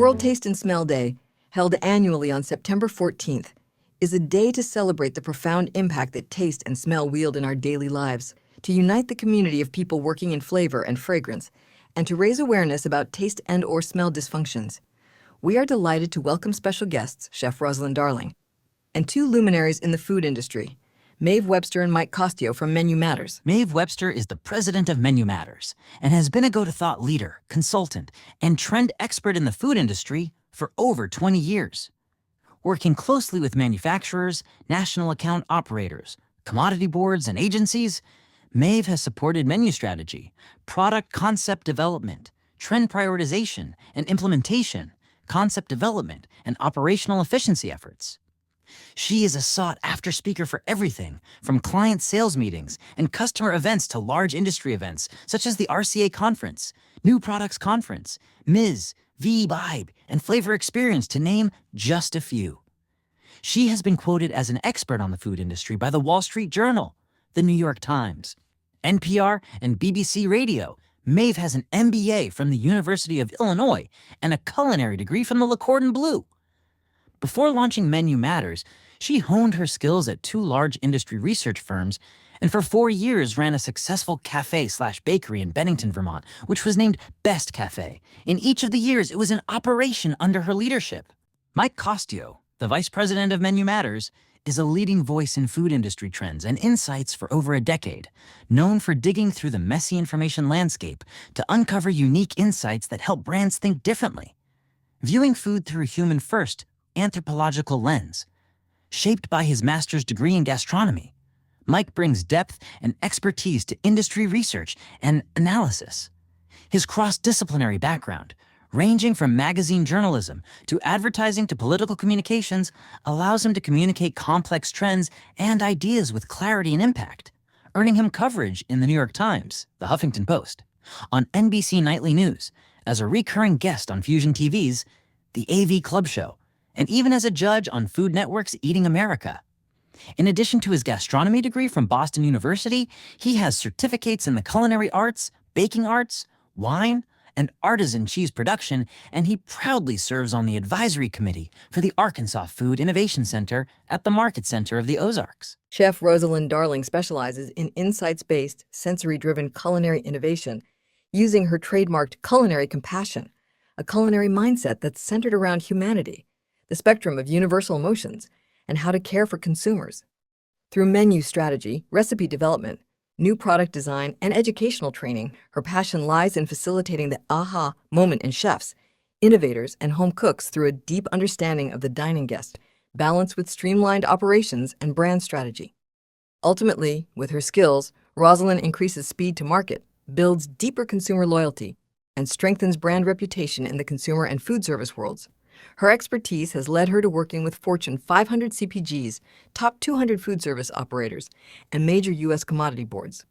World Taste and Smell Day, held annually on September 14th, is a day to celebrate the profound impact that taste and smell wield in our daily lives, to unite the community of people working in flavor and fragrance, and to raise awareness about taste and/or smell dysfunctions. We are delighted to welcome special guests, Chef Rosalyn Darling, and two luminaries in the food industry, Maeve Webster and Mike Kostyo from Menu Matters. Maeve Webster is the president of Menu Matters and has been a go-to-thought leader, consultant, and trend expert in the food industry for over 20 years. Working closely with manufacturers, national account operators, commodity boards, and agencies, Maeve has supported menu strategy, product concept development, trend prioritization and implementation, concept development, and operational efficiency efforts. She is a sought-after speaker for everything from client sales meetings and customer events to large industry events such as the RCA Conference, New Products Conference, Ms., Vibe, and Flavor Experience, to name just a few. She has been quoted as an expert on the food industry by the Wall Street Journal, the New York Times, NPR, and BBC Radio. Maeve has an MBA from the University of Illinois and a culinary degree from the Le Cordon Bleu. Before launching Menu Matters, she honed her skills at two large industry research firms and for 4 years ran a successful cafe/bakery in Bennington, Vermont, which was named Best Cafe. In each of the years, it was in operation under her leadership. Mike Kostyo, the vice president of Menu Matters, is a leading voice in food industry trends and insights for over a decade, known for digging through the messy information landscape to uncover unique insights that help brands think differently. Viewing food through a human-first, anthropological lens. Shaped by his master's degree in gastronomy, Mike brings depth and expertise to industry research and analysis. His cross-disciplinary background, ranging from magazine journalism to advertising to political communications, allows him to communicate complex trends and ideas with clarity and impact, earning him coverage in the New York Times, the Huffington Post, on NBC Nightly News, as a recurring guest on Fusion TV's The AV Club Show, and even as a judge on Food Network's Eating America. In addition to his gastronomy degree from Boston University, he has certificates in the culinary arts, baking arts, wine, and artisan cheese production, and he proudly serves on the advisory committee for the Arkansas Food Innovation Center at the Market Center of the Ozarks. Chef Rosalyn Darling specializes in insights-based, sensory-driven culinary innovation, using her trademarked culinary compassion, a culinary mindset that's centered around humanity, the spectrum of universal emotions, and how to care for consumers. Through menu strategy, recipe development, new product design, and educational training, her passion lies in facilitating the aha moment in chefs, innovators, and home cooks through a deep understanding of the dining guest, balanced with streamlined operations and brand strategy. Ultimately, with her skills, Rosalyn increases speed to market, builds deeper consumer loyalty, and strengthens brand reputation in the consumer and food service worlds. Her expertise has led her to working with Fortune 500 CPGs, top 200 food service operators, and major U.S. commodity boards.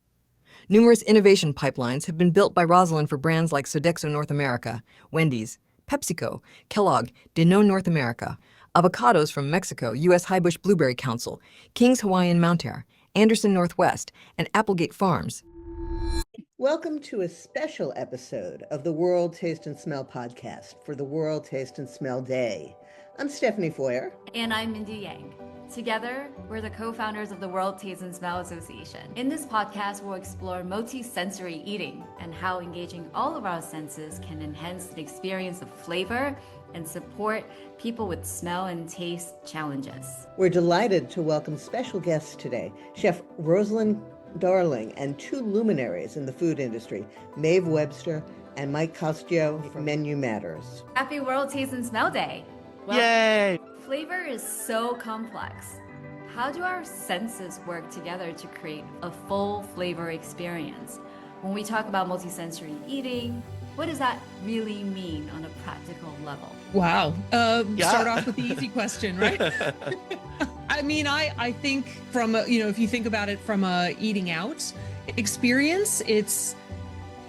Numerous innovation pipelines have been built by Rosalyn for brands like Sodexo North America, Wendy's, PepsiCo, Kellogg, Danone North America, Avocados from Mexico, U.S. Highbush Blueberry Council, King's Hawaiian Mount Air, Anderson Northwest, and Applegate Farms. Welcome to a special episode of the World Taste and Smell podcast for the World Taste and Smell Day. I'm Stephanie Feuer. And I'm Mindy Yang. Together, we're the co-founders of the World Taste and Smell Association. In this podcast, we'll explore multi-sensory eating and how engaging all of our senses can enhance the experience of flavor and support people with smell and taste challenges. We're delighted to welcome special guests today, Chef Rosalyn Darling and two luminaries in the food industry, Maeve Webster and Mike Kostyo from Menu Matters. Happy World Taste and Smell Day! Well, Yay! Flavor is so complex. How do our senses work together to create a full flavor experience? When we talk about multisensory eating, what does that really mean on a practical level? Wow. Start off with the easy question, right? I mean, I think from if you think about it from a eating out experience,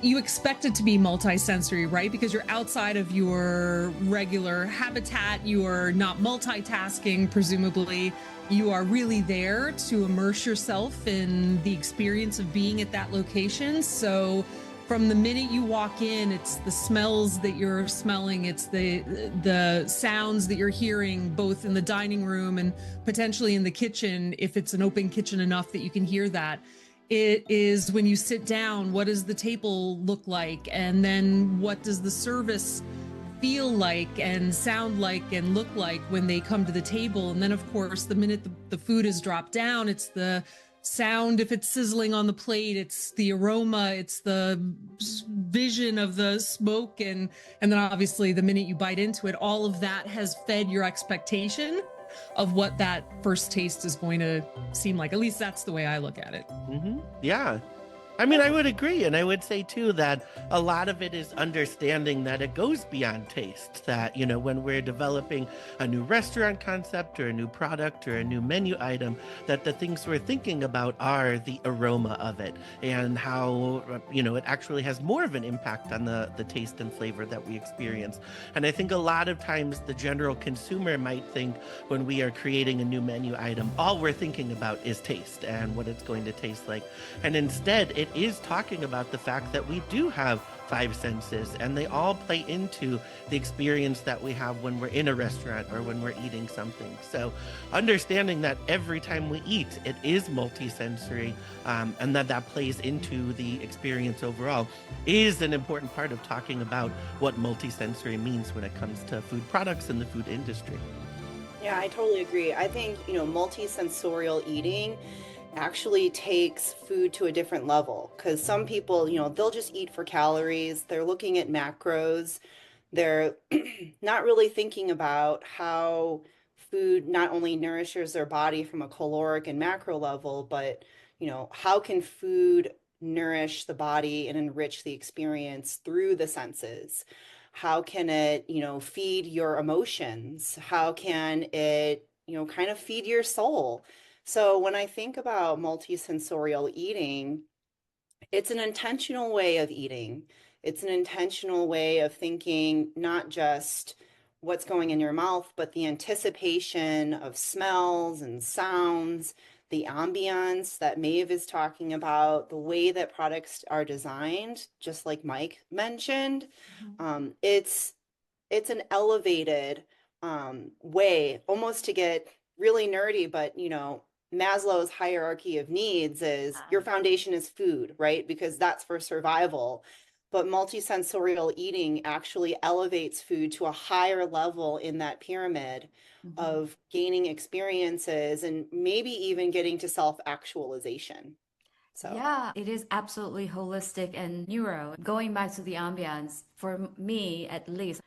you expect it to be multisensory, right? Because you're outside of your regular habitat. You are not multitasking, presumably. You are really there to immerse yourself in the experience of being at that location. So from the minute you walk in, it's the smells that you're smelling, it's the sounds that you're hearing, both in the dining room and potentially in the kitchen, if it's an open kitchen enough that you can hear that. It is when you sit down, what does the table look like? And then what does the service feel like and sound like and look like when they come to the table? And then, of course, the minute the food is dropped down, it's the sound, if it's sizzling on the plate, it's the aroma, it's the vision of the smoke, and then obviously the minute you bite into it, all of that has fed your expectation of what that first taste is going to seem like. At least that's the way I look at it. Yeah. I mean, I would agree. And I would say, too, that a lot of it is understanding that it goes beyond taste, that, you know, when we're developing a new restaurant concept or a new product or a new menu item, that the things we're thinking about are the aroma of it and how, you know, it actually has more of an impact on the taste and flavor that we experience. And I think a lot of times the general consumer might think when we are creating a new menu item, all we're thinking about is taste and what it's going to taste like. And instead, it is talking about the fact that we do have 5 senses and they all play into the experience that we have when we're in a restaurant or when we're eating something. So understanding that every time we eat, it is multisensory, and that plays into the experience overall is an important part of talking about what multisensory means when it comes to food products and the food industry. Yeah, I totally agree. I think, multi-sensorial eating actually takes food to a different level, because some people, they'll just eat for calories. They're looking at macros. They're not really thinking about how food not only nourishes their body from a caloric and macro level, but, how can food nourish the body and enrich the experience through the senses? How can it, feed your emotions? How can it, kind of feed your soul? So when I think about multisensorial eating, it's an intentional way of eating. It's an intentional way of thinking, not just what's going in your mouth, but the anticipation of smells and sounds, the ambience that Maeve is talking about, the way that products are designed, just like Mike mentioned. It's an elevated way, almost to get really nerdy, but Maslow's hierarchy of needs is your foundation is food, right? Because that's for survival. But multisensorial eating actually elevates food to a higher level in that pyramid of gaining experiences and maybe even getting to self-actualization. So yeah, it is absolutely holistic and neuro. Going back to the ambience, for me at least,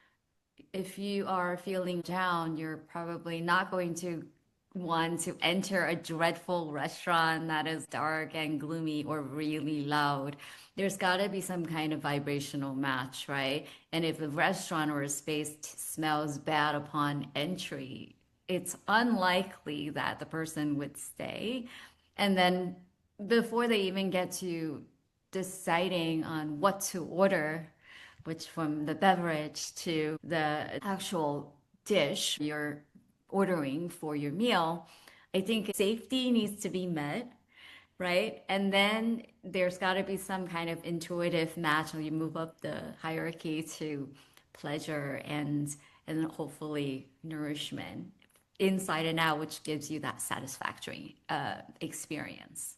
if you are feeling down, you're probably not going to want to enter a dreadful restaurant that is dark and gloomy or really loud. There's got to be some kind of vibrational match, right? And if a restaurant or a space smells bad upon entry, it's unlikely that the person would stay. And then before they even get to deciding on what to order, which from the beverage to the actual dish you're ordering for your meal, I think safety needs to be met, right? And then there's got to be some kind of intuitive match where you move up the hierarchy to pleasure and hopefully nourishment inside and out, which gives you that satisfactory experience.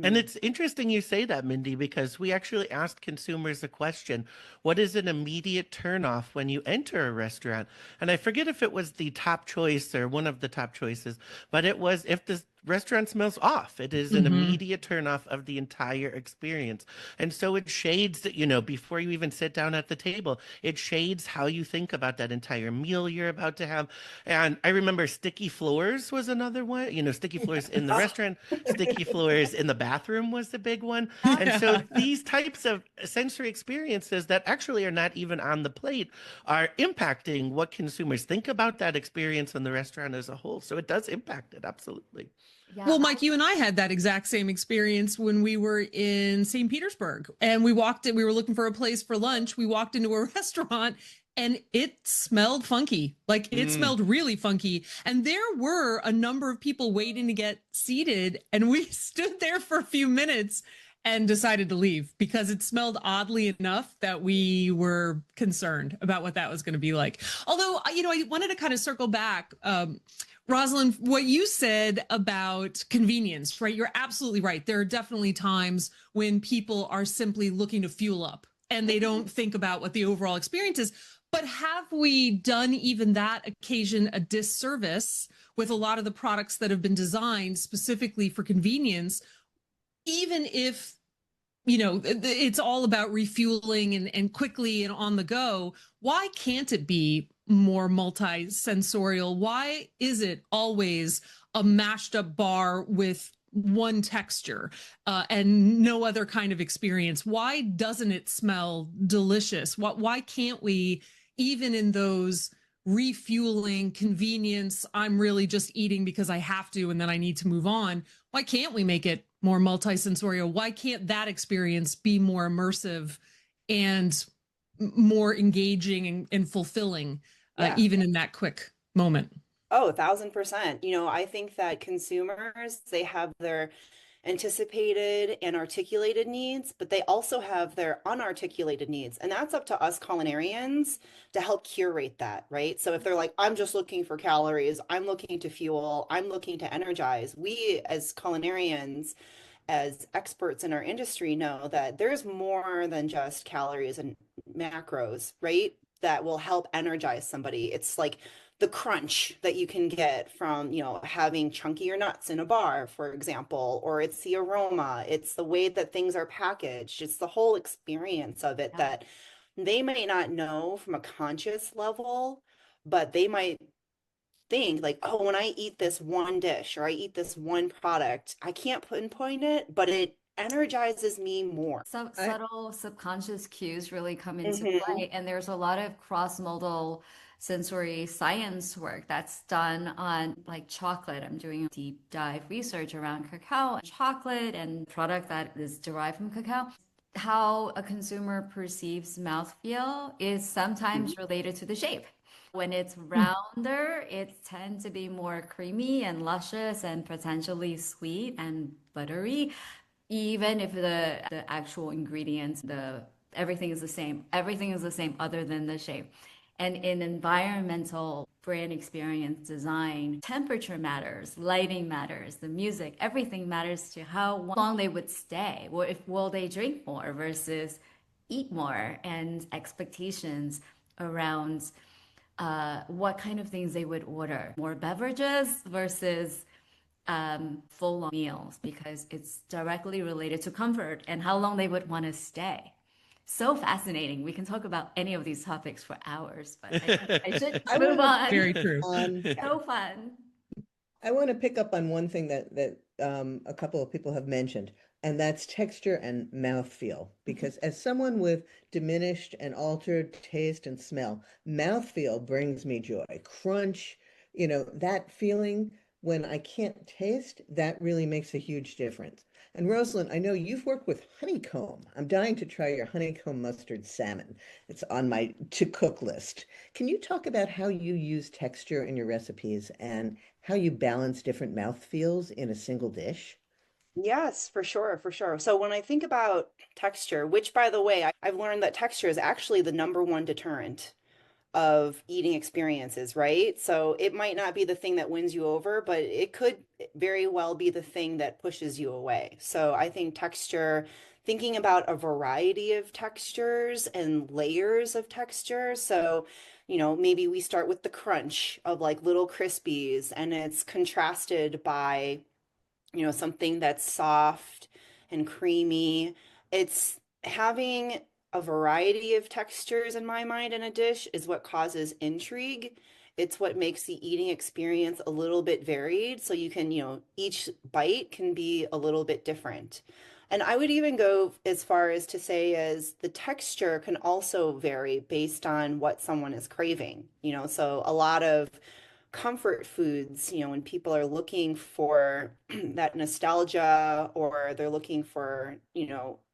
And it's interesting you say that, Mindy, because we actually asked consumers a question: what is an immediate turnoff when you enter a restaurant? And I forget if it was the top choice or one of the top choices, but it was if the restaurant smells off. It is an immediate turnoff of the entire experience. And so it shades, before you even sit down at the table, it shades how you think about that entire meal you're about to have. And I remember sticky floors was another one, sticky floors in the restaurant, sticky floors in the bathroom was the big one. And so these types of sensory experiences that actually are not even on the plate are impacting what consumers think about that experience in the restaurant as a whole. So it does impact it, absolutely. Yeah, Well, Mike, you and I had that exact same experience when we were in St. Petersburg, and we were looking for a place for lunch. We walked into a restaurant and it smelled funky. Like it smelled really funky. And there were a number of people waiting to get seated, and we stood there for a few minutes and decided to leave because it smelled oddly enough that we were concerned about what that was going to be like. Although, I wanted to kind of circle back. Rosalyn, what you said about convenience, right? You're absolutely right. There are definitely times when people are simply looking to fuel up and they don't think about what the overall experience is. But have we done even that occasion a disservice with a lot of the products that have been designed specifically for convenience, even if it's all about refueling and quickly and on the go? Why can't it be more multi-sensorial? Why is it always a mashed up bar with one texture and no other kind of experience? Why doesn't it smell delicious? Why can't we, even in those refueling convenience, I'm really just eating because I have to and then I need to move on, why can't we make it more multi-sensorial? Why can't that experience be more immersive and more engaging and fulfilling, even in that quick moment? Oh, 1,000%. I think that consumers, they have their anticipated and articulated needs, but they also have their unarticulated needs. And that's up to us culinarians to help curate that, right? So if they're like, I'm just looking for calories, I'm looking to fuel, I'm looking to energize, we as culinarians, as experts in our industry, know that there's more than just calories and macros, right? That will help energize somebody. It's like the crunch that you can get from, having chunkier nuts in a bar, for example, or it's the aroma, it's the way that things are packaged, it's the whole experience of it that they may not know from a conscious level, but they might think like, oh, when I eat this one dish or I eat this one product, I can't pinpoint it, but it energizes me more. Subtle subconscious cues really come into play, and there's a lot of cross-modal sensory science work that's done on like chocolate. I'm doing deep dive research around cacao and chocolate and product that is derived from cacao. How a consumer perceives mouthfeel is sometimes related to the shape. When it's rounder, it tends to be more creamy and luscious and potentially sweet and buttery, even if the actual ingredients, everything is the same. Everything is the same other than the shape. And in environmental brand experience design, temperature matters, lighting matters, the music, everything matters to how long they would stay. Or will they drink more versus eat more, and expectations around what kind of things they would order. More beverages versus full meals, because it's directly related to comfort and how long they would want to stay. So fascinating. We can talk about any of these topics for hours, but I should move on. Very true. So fun. I want to pick up on one thing that a couple of people have mentioned, and that's texture and mouthfeel. Because as someone with diminished and altered taste and smell, mouthfeel brings me joy. Crunch, that feeling when I can't taste, that really makes a huge difference. And Rosalyn, I know you've worked with honeycomb. I'm dying to try your honeycomb mustard salmon. It's on my to cook list. Can you talk about how you use texture in your recipes and how you balance different mouthfeels in a single dish? Yes, for sure, for sure. So when I think about texture, which by the way, I've learned that texture is actually the number one deterrent of eating experiences, right? So it might not be the thing that wins you over, but it could very well be the thing that pushes you away. So I think texture, thinking about a variety of textures and layers of texture. So, maybe we start with the crunch of like little crispies, and it's contrasted by something that's soft and creamy. It's having a variety of textures in my mind in a dish is what causes intrigue. It's what makes the eating experience a little bit varied. So you can, each bite can be a little bit different. And I would even go as far as to say as the texture can also vary based on what someone is craving. So a lot of comfort foods, when people are looking for that nostalgia, or they're looking for,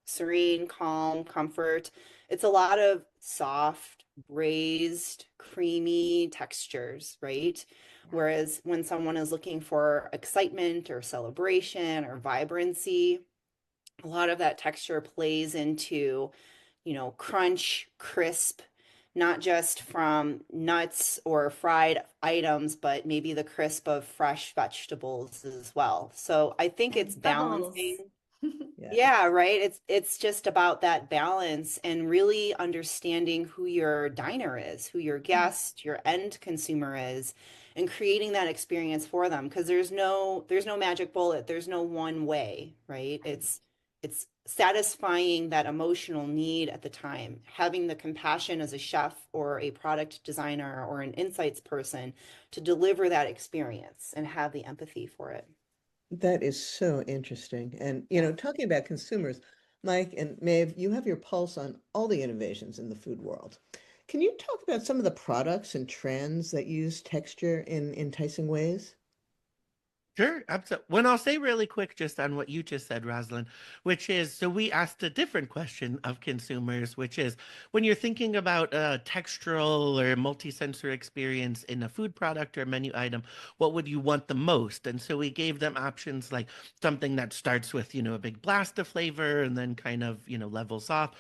serene, calm, comfort, it's a lot of soft, braised, creamy textures, right? Whereas when someone is looking for excitement or celebration or vibrancy, a lot of that texture plays into, crunch, crisp, not just from nuts or fried items, but maybe the crisp of fresh vegetables as well. So I think it's Bubbles. balancing. Yeah. Yeah, right. It's just about that balance and really understanding who your diner is, who your guest, your end consumer is, and creating that experience for them. Because there's no magic bullet. There's no one way, right? It's satisfying that emotional need at the time, having the compassion as a chef or a product designer or an insights person to deliver that experience and have the empathy for it. That is so interesting. And, talking about consumers, Mike and Maeve, you have your pulse on all the innovations in the food world. Can you talk about some of the products and trends that use texture in enticing ways? Sure, absolutely. When I'll say really quick just on what you just said, Rosalind, which is, so we asked a different question of consumers, which is when you're thinking about a textural or multisensory experience in a food product or menu item, what would you want the most? And so we gave them options like something that starts with, a big blast of flavor and then kind of, levels off.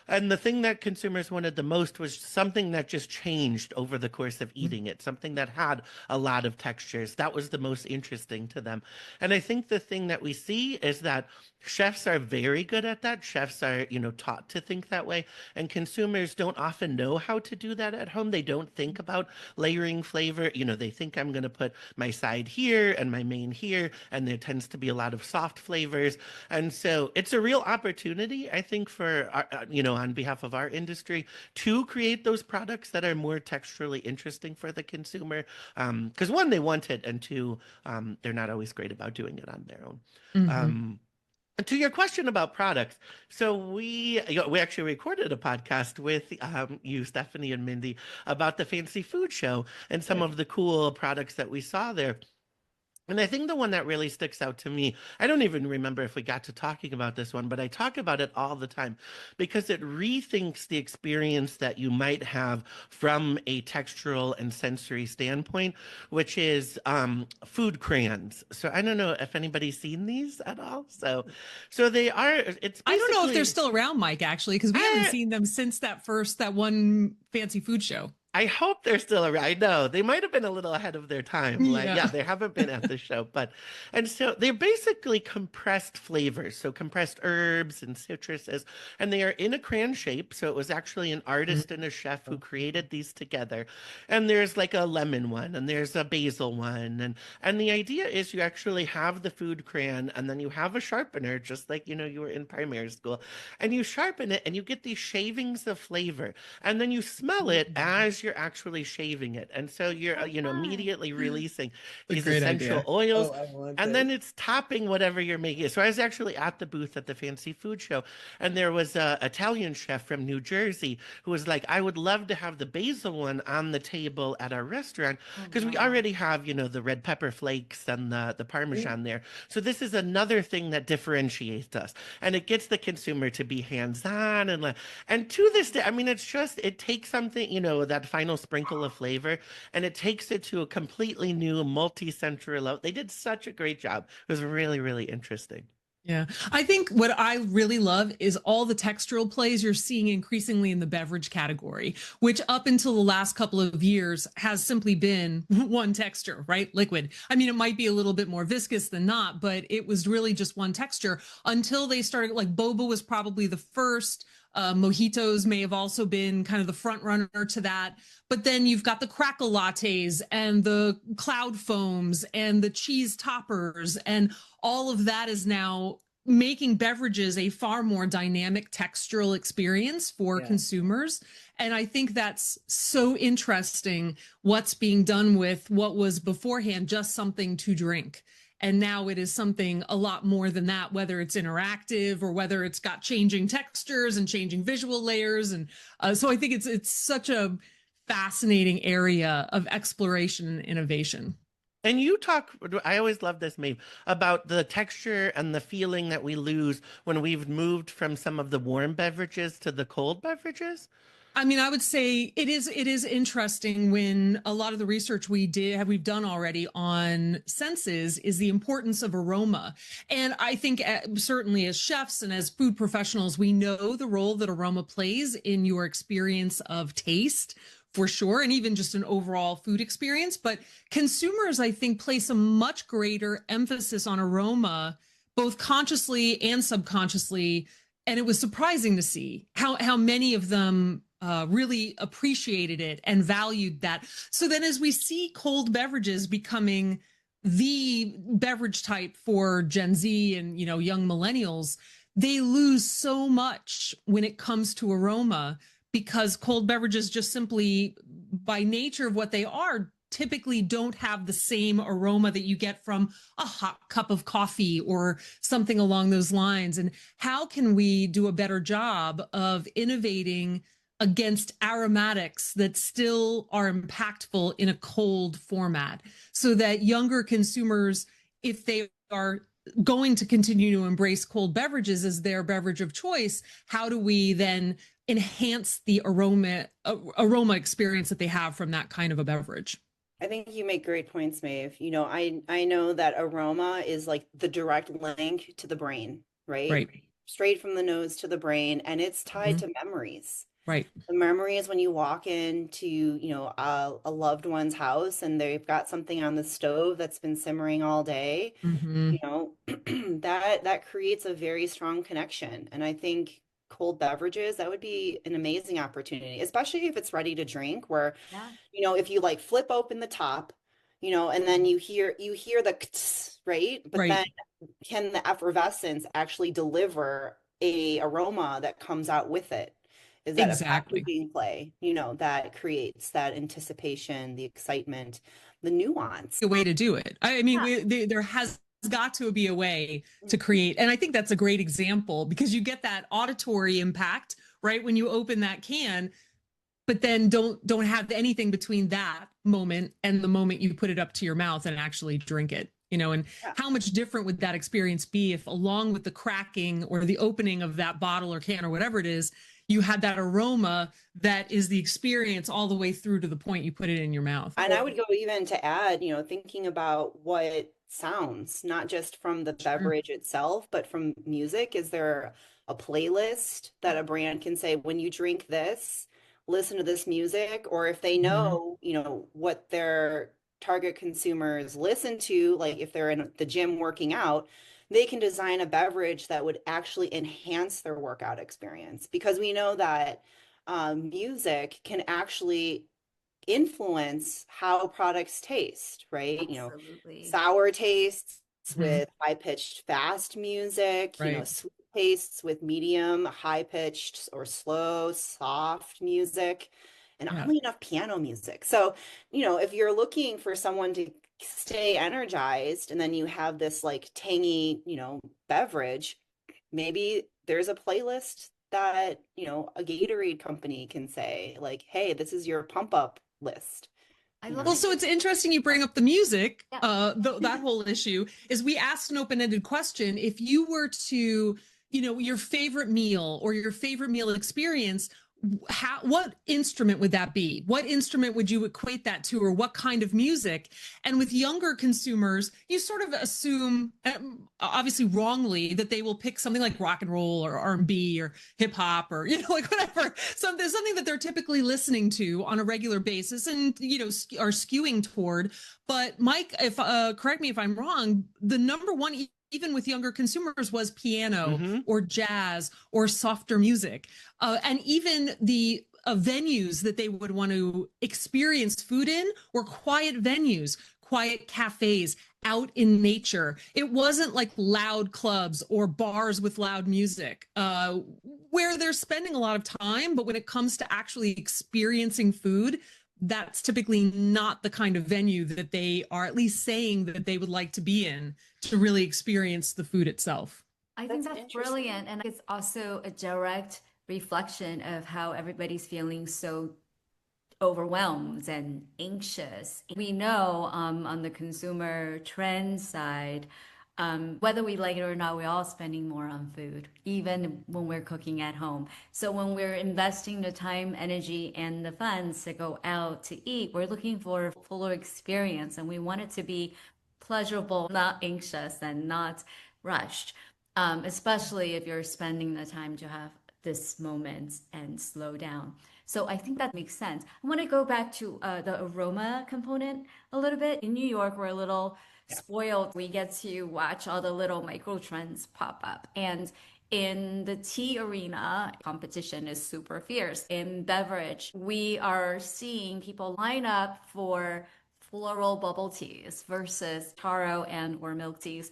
And the thing that consumers wanted the most was something that just changed over the course of eating it, something that had a lot of textures. That was the most interesting to them. And I think the thing that we see is that chefs are very good at that. Chefs are, taught to think that way. And consumers don't often know how to do that at home. They don't think about layering flavor. They think I'm going to put my side here and my main here. And there tends to be a lot of soft flavors. And so it's a real opportunity, I think, for, on behalf of our industry to create those products that are more texturally interesting for the consumer. Because one, they want it. And two, they're not always great about doing it on their own. To your question about products, so we actually recorded a podcast with you, Stephanie and Mindy, about the Fancy Food Show and some of the cool products that we saw there. And I think the one that really sticks out to me, I don't even remember if we got to talking about this one, but I talk about it all the time because it rethinks the experience that you might have from a textural and sensory standpoint, which is food crayons. So I don't know if anybody's seen these at all. So they are, it's I don't know if they're basically- still around, Mike, actually, because we haven't seen them since that one Fancy Food Show. I hope they're still around. I know they might have been a little ahead of their time. Yeah. They haven't been at the show, and so they're basically compressed flavors. So compressed herbs and citruses, and they are in a crayon shape. So it was actually an artist and a chef who created these together. And there's like a lemon one and there's a basil one. And the idea is you actually have the food crayon and then you have a sharpener, just like, you were in primary school, and you sharpen it and you get these shavings of flavor. And then you smell it as you're actually shaving it. And so you're, immediately releasing these essential oils. And then it's topping whatever you're making. So I was actually at the booth at the Fancy Food Show, and there was a Italian chef from New Jersey who was like, I would love to have the basil one on the table at our restaurant because we already have, the red pepper flakes and the Parmesan there. So this is another thing that differentiates us. And it gets the consumer to be hands-on and to this day, I mean, it takes something, that final sprinkle of flavor, and it takes it to a completely new multi-sensory level. They did such a great job. It was really, really interesting. Yeah. I think what I really love is all the textural plays you're seeing increasingly in the beverage category, which up until the last couple of years has simply been one texture, right? Liquid. I mean, it might be a little bit more viscous than not, but it was really just one texture until they started, like boba was probably the first. Mojitos may have also been kind of the front runner to that. But then you've got the crackle lattes and the cloud foams and the cheese toppers, and all of that is now making beverages a far more dynamic textural experience for consumers. And I think that's so interesting what's being done with what was beforehand just something to drink. And now it is something a lot more than that, whether it's interactive or whether it's got changing textures and changing visual layers. And so I think it's such a fascinating area of exploration and innovation. And I always love this, Maeve, about the texture and the feeling that we lose when we've moved from some of the warm beverages to the cold beverages. I mean, I would say it is interesting when a lot of the research we've done already on senses is the importance of aroma. And I think certainly as chefs and as food professionals, we know the role that aroma plays in your experience of taste for sure, and even just an overall food experience. But consumers, I think, place a much greater emphasis on aroma, both consciously and subconsciously. And it was surprising to see how many of them really appreciated it and valued that. So then as we see cold beverages becoming the beverage type for Gen Z and, young millennials, they lose so much when it comes to aroma because cold beverages just simply by nature of what they are typically don't have the same aroma that you get from a hot cup of coffee or something along those lines. And how can we do a better job of innovating against aromatics that still are impactful in a cold format so that younger consumers, if they are going to continue to embrace cold beverages as their beverage of choice, how do we then enhance the aroma experience that they have from that kind of a beverage? I think you make great points, Maeve. I know that aroma is like the direct link to the brain, right? Right. Straight from the nose to the brain, and it's tied to memories. Right. The memories when you walk into, a loved one's house and they've got something on the stove that's been simmering all day, Mm-hmm. that creates a very strong connection. And I think cold beverages, that would be an amazing opportunity, especially if it's ready to drink, where, Yeah. if you like flip open the top, and then you hear the kts, right? But Right. then can the effervescence actually deliver a aroma that comes out with it? Is that a Exactly. packaging play, that creates that anticipation, the excitement, the nuance? A way to do it. I mean, Yeah. there has got to be a way to create, and I think that's a great example because you get that auditory impact right when you open that can, but then don't have anything between that moment and the moment you put it up to your mouth and actually drink it. And Yeah. how much different would that experience be if along with the cracking or the opening of that bottle or can or whatever it is, you had that aroma that is the experience all the way through to the point you put it in your mouth. And I would go even to add, thinking about what sounds, not just from the beverage itself, but from music. Is there a playlist that a brand can say, when you drink this, listen to this music? Or if they know, what their target consumers listen to, like if they're in the gym working out, they can design a beverage that would actually enhance their workout experience. Because we know that music can actually influence how products taste, right? Absolutely. Sour tastes with high-pitched fast music, Right. sweet tastes with medium, high-pitched or slow, soft music, and Yeah. oddly enough, piano music. So, if you're looking for someone to stay energized and then you have this like tangy, beverage, maybe there's a playlist that, a Gatorade company can say, like, hey, this is your pump up list. I love Well, that so you- it's interesting you bring up the music. Yeah. That whole issue is we asked an open-ended question. If you were to, your favorite meal or your favorite meal experience, what instrument would that be? What instrument would you equate that to, or what kind of music? And with younger consumers, you sort of assume, obviously wrongly, that they will pick something like rock and roll or R&B or hip hop or like whatever, something that they're typically listening to on a regular basis and are skewing toward. But Mike, if correct me if I'm wrong, the number one, even with younger consumers, was piano or jazz or softer music. And even the venues that they would want to experience food in were quiet venues, quiet cafes, out in nature. It wasn't like loud clubs or bars with loud music where they're spending a lot of time. But when it comes to actually experiencing food, that's typically not the kind of venue that they are at least saying that they would like to be in to really experience the food itself. I think That's that's brilliant. And it's also a direct reflection of how everybody's feeling so overwhelmed and anxious. We know on the consumer trend side, Whether we like it or not, we're all spending more on food, even when we're cooking at home. So when we're investing the time, energy, and the funds to go out to eat, we're looking for a fuller experience, and we want it to be pleasurable, not anxious, and not rushed. Especially if you're spending the time to have this moment and slow down. So I think that makes sense. I want to go back to the aroma component a little bit. In New York, we're a little spoiled. We get to watch all the little micro trends pop up. And in the tea arena, competition is super fierce. In beverage, we are seeing people line up for floral bubble teas versus taro and or milk teas.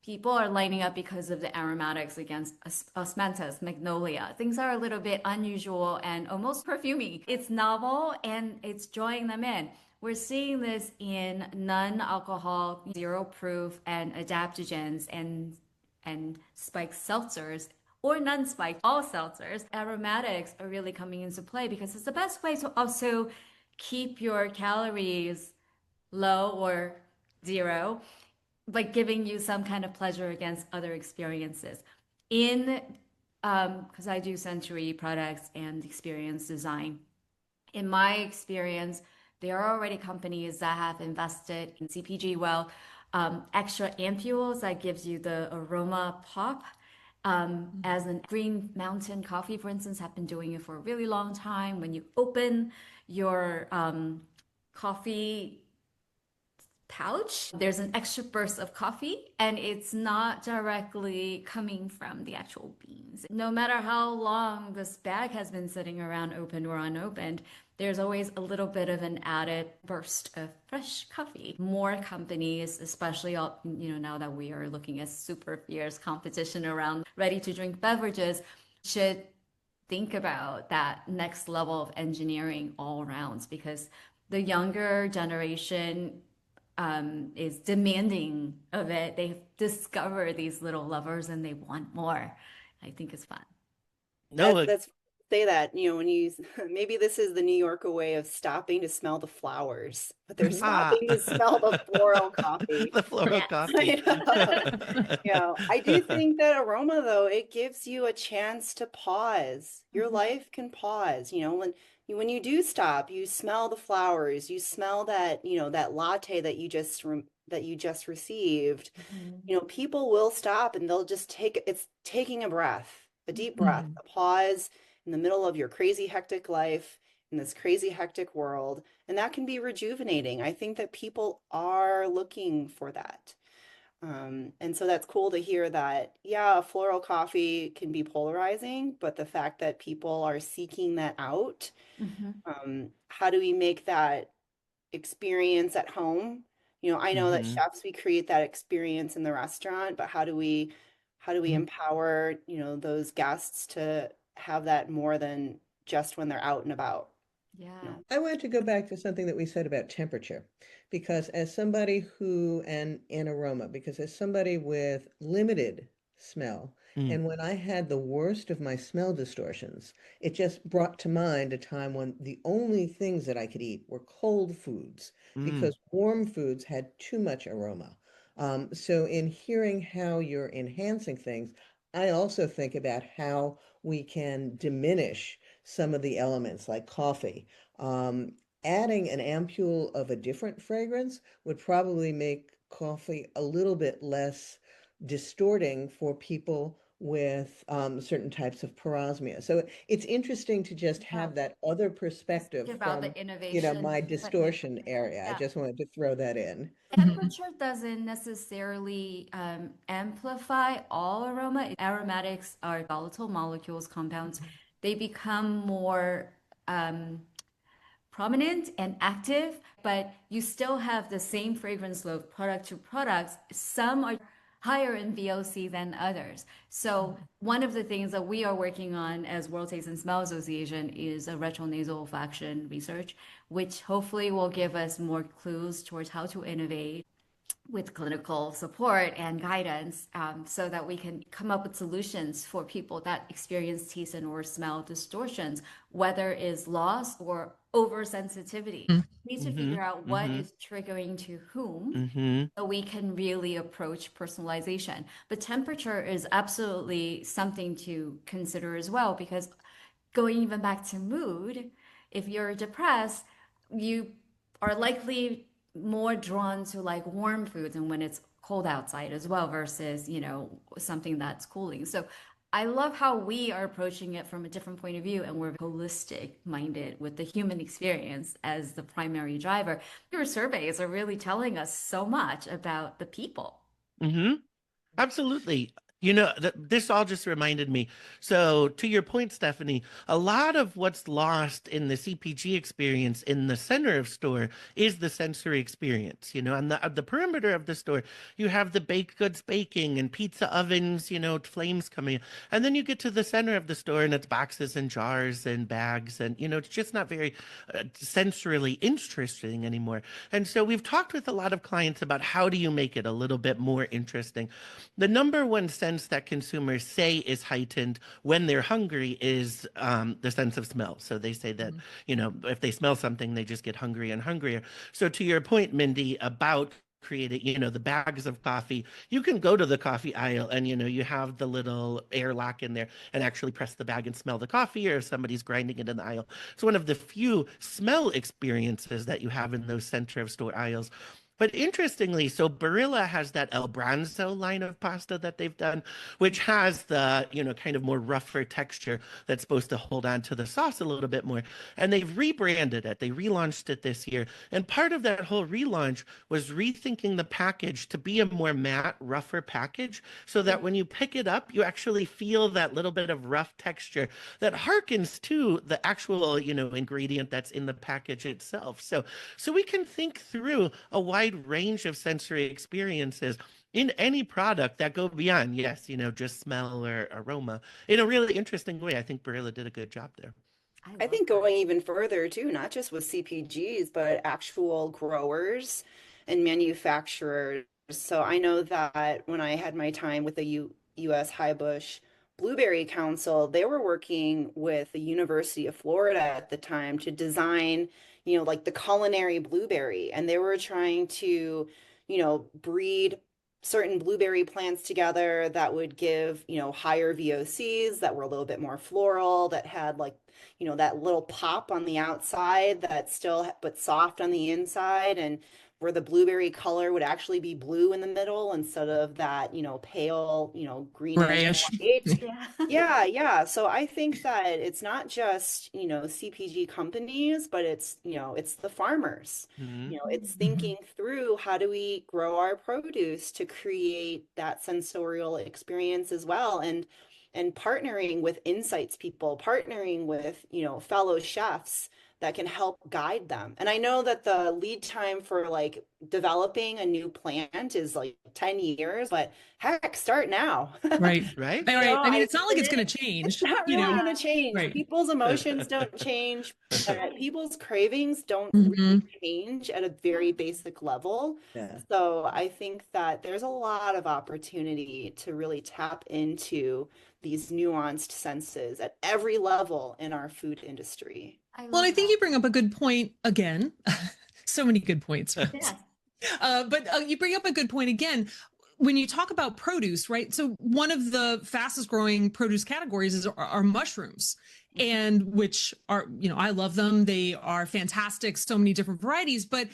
People are lining up because of the aromatics against osmanthus, magnolia. Things are a little bit unusual and almost perfumey. It's novel and it's drawing them in. We're seeing this in non-alcohol, zero proof, and adaptogens and spiked seltzers or non-spiked, all seltzers. Aromatics are really coming into play because it's the best way to also keep your calories low or zero, like giving you some kind of pleasure against other experiences. In because I do sensory products and experience design. In my experience, there are already companies that have invested in CPG well, extra ampules that gives you the aroma pop. As in Green Mountain Coffee, for instance, have been doing it for a really long time. When you open your coffee pouch, there's an extra burst of coffee, and it's not directly coming from the actual beans. No matter how long this bag has been sitting around opened or unopened, there's always a little bit of an added burst of fresh coffee. More companies, especially now that we are looking at super fierce competition around ready to drink beverages, should think about that next level of engineering all around, because the younger generation is demanding of it. They discover these little lovers and they want more. I think it's fun. No, That's say that, when you maybe this is the New Yorker way of stopping to smell the flowers, but they're stopping to smell the floral coffee. the floral Yes. coffee. I do think that aroma, though, it gives you a chance to pause. Your life can pause, when you do stop, you smell the flowers, you smell that, that latte that you just received. People will stop and they'll just taking a breath, a deep breath, a pause in the middle of your crazy hectic life in this crazy hectic world, and that can be rejuvenating. I think that people are looking for that. And so that's cool to hear that, floral coffee can be polarizing, but the fact that people are seeking that out, how do we make that experience at home? I know that chefs, we create that experience in the restaurant, but how do we empower, those guests to have that more than just when they're out and about? Yeah. I want to go back to something that we said about temperature, because as somebody and aroma, because as somebody with limited smell, and when I had the worst of my smell distortions, it just brought to mind a time when the only things that I could eat were cold foods because warm foods had too much aroma. So in hearing how you're enhancing things, I also think about how we can diminish some of the elements like coffee. Adding an ampule of a different fragrance would probably make coffee a little bit less distorting for people with certain types of parosmia. So it's interesting to just have that other perspective About from, the innovation. my distortion area. I just wanted to throw that in. Temperature doesn't necessarily amplify all aroma. Aromatics are volatile molecules, compounds. They become more prominent and active, but you still have the same fragrance load product to products. Some are higher in VOC than others. So one of the things that we are working on as World Taste and Smell Association is a retronasal olfaction research, which hopefully will give us more clues towards how to innovate with clinical support and guidance, so that we can come up with solutions for people that experience taste and or smell distortions, whether it's loss or oversensitivity. need to figure out what is triggering to whom so we can really approach personalization. But temperature is absolutely something to consider as well, because going even back to mood, if you're depressed, you are likely more drawn to like warm foods and when it's cold outside as well versus, something that's cooling. So I love how we are approaching it from a different point of view, and we're holistic minded with the human experience as the primary driver. Your surveys are really telling us so much about the people. Absolutely. This all just reminded me. So, to your point, Stephanie, a lot of what's lost in the CPG experience in the center of store is the sensory experience. On the perimeter of the store, you have the baked goods baking and pizza ovens, flames coming. And then you get to the center of the store and it's boxes and jars and bags. And, it's just not very sensorily interesting anymore. And so, we've talked with a lot of clients about how do you make it a little bit more interesting. The number one sense that consumers say is heightened when they're hungry is the sense of smell. So they say that, if they smell something, they just get hungrier and hungrier. So to your point, Mindy, about creating, the bags of coffee, you can go to the coffee aisle and, you have the little airlock in there and actually press the bag and smell the coffee, or if somebody's grinding it in the aisle. It's one of the few smell experiences that you have in those center of store aisles. But interestingly, so Barilla has that El Branzo line of pasta that they've done, which has the, kind of more rougher texture that's supposed to hold on to the sauce a little bit more. And they've rebranded it. They relaunched it this year. And part of that whole relaunch was rethinking the package to be a more matte, rougher package, so that when you pick it up, you actually feel that little bit of rough texture that harkens to the actual, ingredient that's in the package itself. So we can think through a wide range of sensory experiences in any product that go beyond, just smell or aroma in a really interesting way. I think Barilla did a good job there. I think going even further too, not just with CPGs, but actual growers and manufacturers. So I know that when I had my time with the U.S. High Bush Blueberry Council, they were working with the University of Florida at the time to design, like the culinary blueberry. And they were trying to, breed certain blueberry plants together that would give, higher VOCs that were a little bit more floral, that had like, that little pop on the outside that still, but soft on the inside, and where the blueberry color would actually be blue in the middle instead of that, pale, greenish white. Yeah. So I think that it's not just, CPG companies, but it's the farmers. It's thinking through how do we grow our produce to create that sensorial experience as well. And partnering with insights people, partnering with, fellow chefs that can help guide them. And I know that the lead time for like developing a new plant is like 10 years, but heck, start now. Right. Right. I mean, it's not like it's going to change. It's not really going to change. Right. People's emotions don't change. People's cravings don't really change at a very basic level. Yeah. So I think that there's a lot of opportunity to really tap into these nuanced senses at every level in our food industry. Well, I think you bring up a good point again. So many good points. Yeah. But you bring up a good point again. When you talk about produce, right? So one of the fastest growing produce categories are mushrooms, and which are, I love them. They are fantastic. So many different varieties, but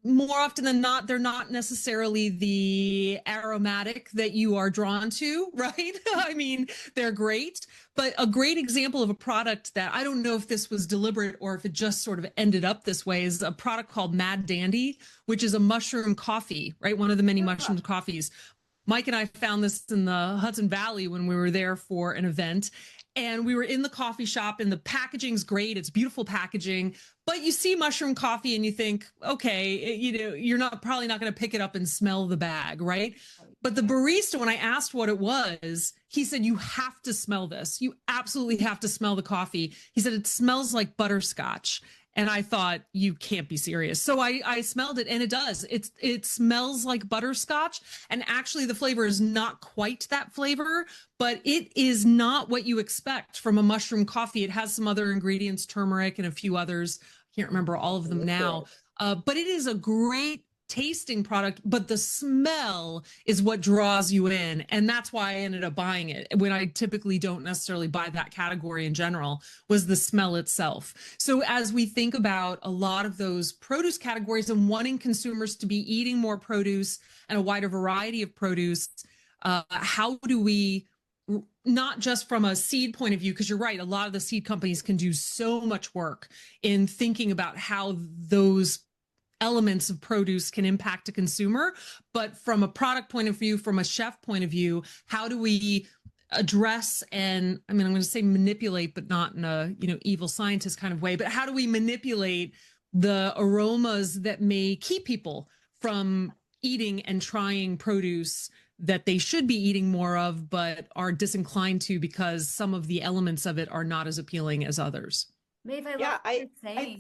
more often than not, they're not necessarily the aromatic that you are drawn to, right? I mean, they're great, but a great example of a product that I don't know if this was deliberate or if it just sort of ended up this way is a product called Mad Dandy, which is a mushroom coffee, right? One of the many mushroom coffees. Mike and I found this in the Hudson Valley when we were there for an event. And we were in the coffee shop and the packaging's great. It's beautiful packaging, but you see mushroom coffee and you think, okay, you're probably not going to pick it up and smell the bag, right? But the barista, when I asked what it was, he said, you have to smell this. You absolutely have to smell the coffee. He said, it smells like butterscotch. And I thought, you can't be serious. So I smelled it, and it does. It smells like butterscotch. And actually the flavor is not quite that flavor, but it is not what you expect from a mushroom coffee. It has some other ingredients, turmeric and a few others, can't remember all of them now. But it is a great tasting product, but the smell is what draws you in. And that's why I ended up buying it when I typically don't necessarily buy that category in general, was the smell itself. So as we think about a lot of those produce categories and wanting consumers to be eating more produce and a wider variety of produce, how do we, not just from a seed point of view, because you're right, a lot of the seed companies can do so much work in thinking about how those elements of produce can impact a consumer, but from a product point of view, from a chef point of view, how do we address, and I mean, I'm going to say manipulate, but not in a, evil scientist kind of way, but how do we manipulate the aromas that may keep people from eating and trying produce that they should be eating more of, but are disinclined to because some of the elements of it are not as appealing as others? Maeve, I Yeah, love what you're I saying.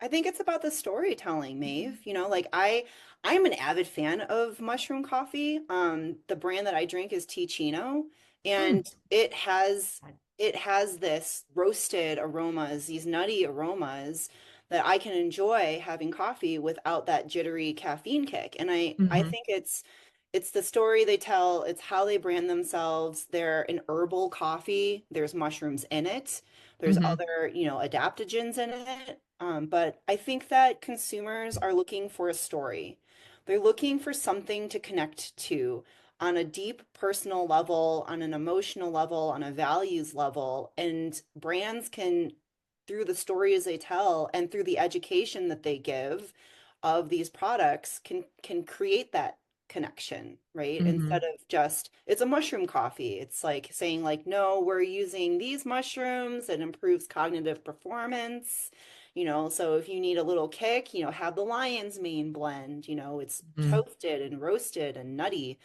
think it's about the storytelling, Maeve. Like I'm an avid fan of mushroom coffee. The brand that I drink is Ticino, and it has this roasted aromas, these nutty aromas that I can enjoy having coffee without that jittery caffeine kick. And I Mhm. think it's the story they tell, it's how they brand themselves. They're an herbal coffee. There's mushrooms in it. There's Mhm. other, adaptogens in it. But I think that consumers are looking for a story. They're looking for something to connect to on a deep personal level, on an emotional level, on a values level. And brands can, through the stories they tell and through the education that they give of these products, can create that connection, right? Mhm. Instead of just, it's a mushroom coffee. It's like saying like, no, we're using these mushrooms. It improves cognitive performance. So if you need a little kick, have the lion's mane blend. It's Mhm. toasted and roasted and nutty.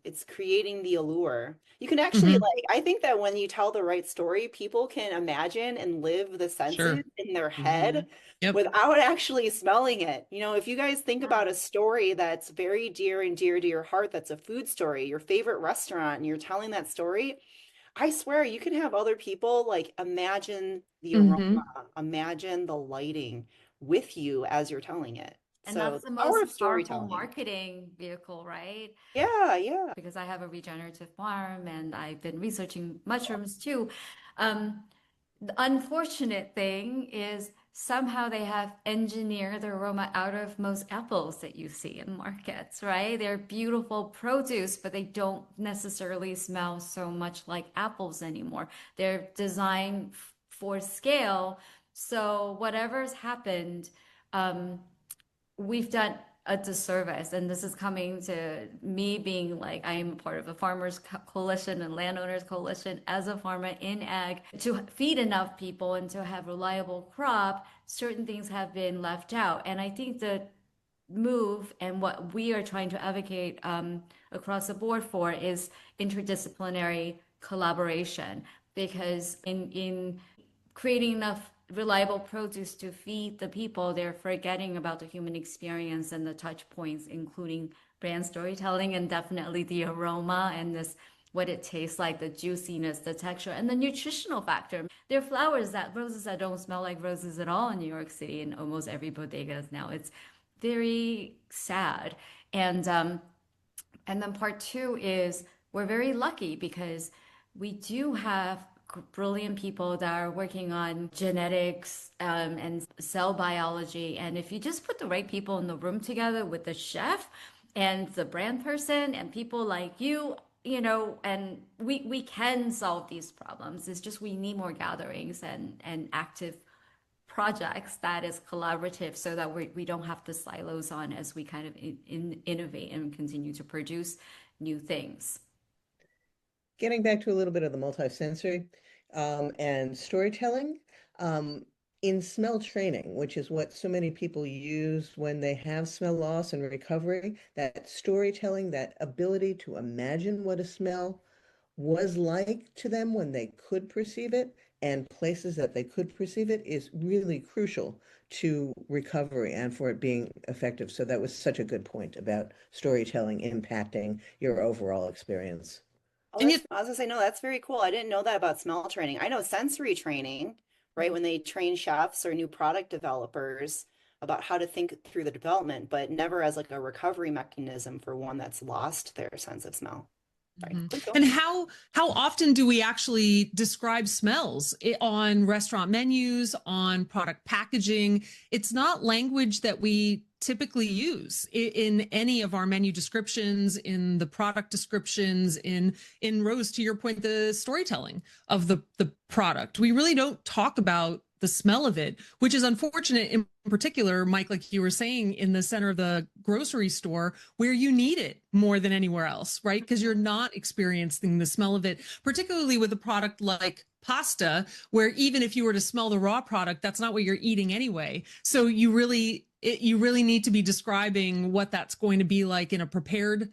It's creating the allure. You can actually Mhm. like, I think that when you tell the right story, people can imagine and live the senses Sure. in their Hmm. head Yep. without actually smelling it. If you guys think about a story that's very dear and dear to your heart, that's a food story, your favorite restaurant, and you're telling that story, I swear you can have other people like imagine the Mhm. aroma, imagine the lighting with you as you're telling it. And So that's the the power most of powerful storytelling. marketing vehicle, right? Yeah, yeah. Because I have a regenerative farm and I've been researching mushrooms too. Um, the unfortunate thing is somehow they have engineered the aroma out of most apples that you see in markets, right? They're beautiful produce, but they don't necessarily smell so much like apples anymore. They're designed for scale. So whatever's happened, um, we've done a disservice, and this is coming to me being like I am a part of a farmers coalition and landowners coalition as a farmer in ag. To feed enough people and to have reliable crop, certain things have been left out, and I think the move and what we are trying to advocate across the board for is interdisciplinary collaboration, because in creating enough reliable produce to feed the people, they're forgetting about the human experience and the touch points, including brand storytelling and definitely the aroma and this what it tastes like, the juiciness, the texture, and the nutritional factor. There are roses that don't smell like roses at all in New York City in almost every bodegas now. It's very sad. And then part two is we're very lucky because we do have brilliant people that are working on genetics and cell biology. And if you just put the right people in the room together with the chef and the brand person and people like you, and we can solve these problems. It's just we need more gatherings and active projects that is collaborative so that we don't have the silos on as we kind of innovate and continue to produce new things. Getting back to a little bit of the multisensory and storytelling, um, in smell training, which is what so many people use when they have smell loss and recovery, that storytelling, that ability to imagine what a smell was like to them when they could perceive it and places that they could perceive it is really crucial to recovery and for it being effective. So that was such a good point about storytelling impacting your overall experience. Oh, And yet, I was gonna say, no, that's very cool. I didn't know that about smell training. I know sensory training, right? When they train chefs or new product developers about how to think through the development, but never as like a recovery mechanism for one that's lost their sense of smell. Sorry. And how often do we actually describe smells on restaurant menus, on product packaging? It's not language that we typically use in any of our menu descriptions, in the product descriptions, in Rose, to your point, the storytelling of the product. We really don't talk about the smell of it, which is unfortunate in particular, Mike, like you were saying, in the center of the grocery store where you need it more than anywhere else, right? Because you're not experiencing the smell of it, particularly with a product like pasta, where even if you were to smell the raw product, that's not what you're eating anyway. So you really need to be describing what that's going to be like in a prepared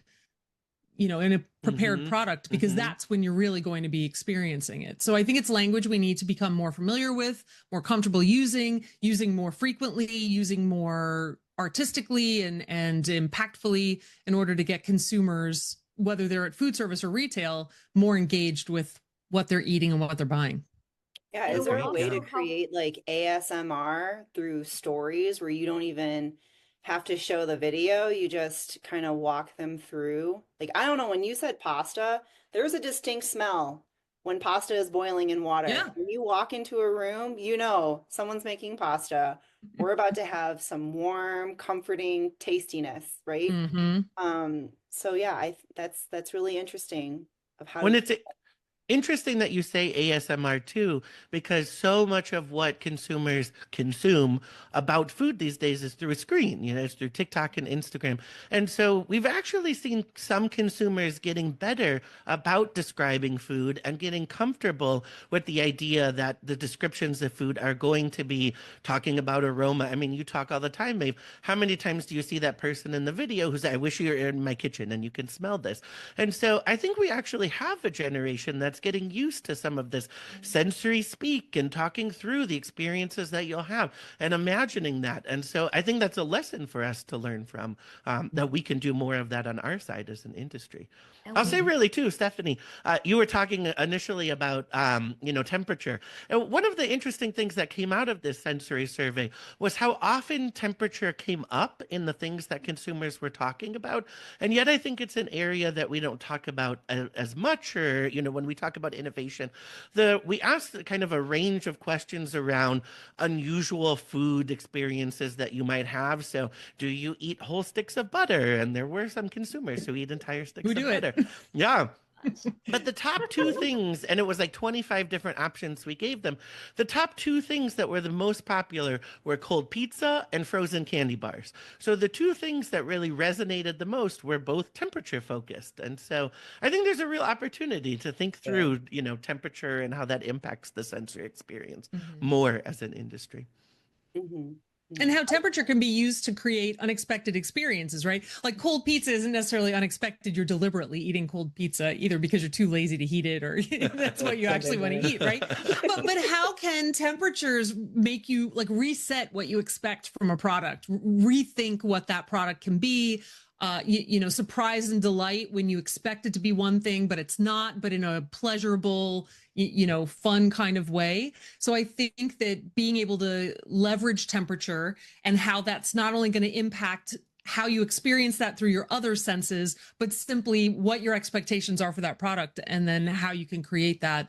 product, because that's when you're really going to be experiencing it. So I think it's language we need to become more familiar with, more comfortable using more frequently, using more artistically and impactfully, in order to get consumers, whether they're at food service or retail, more engaged with what they're eating and what they're buying. Yeah, is there a way to create like ASMR through stories where you don't even have to show the video, you just kind of walk them through? Like, I don't know, when you said pasta, there's a distinct smell when pasta is boiling in water. Yeah. When you walk into a room, you know someone's making pasta. We're about to have some warm, comforting tastiness, right? So yeah, that's really interesting of how When it's interesting that you say ASMR too, because so much of what consumers consume about food these days is through a screen. It's through TikTok and Instagram. And so we've actually seen some consumers getting better about describing food and getting comfortable with the idea that the descriptions of food are going to be talking about aroma. I mean, you talk all the time, Maeve. How many times do you see that person in the video who's, I wish you were in my kitchen and you can smell this? And so I think we actually have a generation that's getting used to some of this sensory speak and talking through the experiences that you'll have and imagining that. And so I think that's a lesson for us to learn from, that we can do more of that on our side as an industry. I'll say really too, Stephanie, you were talking initially about, temperature. And one of the interesting things that came out of this sensory survey was how often temperature came up in the things that consumers were talking about. And yet I think it's an area that we don't talk about as much, or, when we talk about innovation, we asked kind of a range of questions around unusual food experiences that you might have. So do you eat whole sticks of butter? And there were some consumers who eat entire sticks of butter. Yeah. But the top two things, and it was like 25 different options we gave them, the top two things that were the most popular were cold pizza and frozen candy bars. So the two things that really resonated the most were both temperature focused. And so I think there's a real opportunity to think through, temperature and how that impacts the sensory experience more as an industry. And how temperature can be used to create unexpected experiences, right? Like cold pizza isn't necessarily unexpected. You're deliberately eating cold pizza either because you're too lazy to heat it, or that's what you actually want to eat, right? But how can temperatures make you like reset what you expect from a product, rethink what that product can be? Surprise and delight when you expect it to be one thing, but it's not, but in a pleasurable, fun kind of way. So I think that being able to leverage temperature and how that's not only going to impact how you experience that through your other senses, but simply what your expectations are for that product, and then how you can create that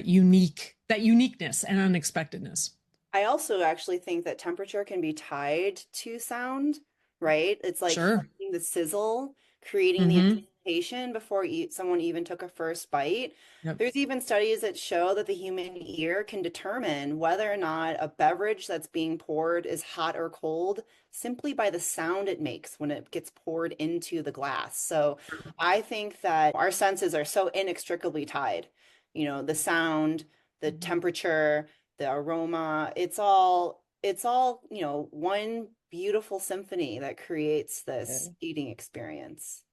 uniqueness and unexpectedness. I also actually think that temperature can be tied to sound, right? It's like the sizzle, creating the anticipation before someone even took a first bite. There's even studies that show that the human ear can determine whether or not a beverage that's being poured is hot or cold simply by the sound it makes when it gets poured into the glass. So I think that our senses are so inextricably tied. The sound, the temperature, the aroma, it's all one beautiful symphony that creates this eating experience.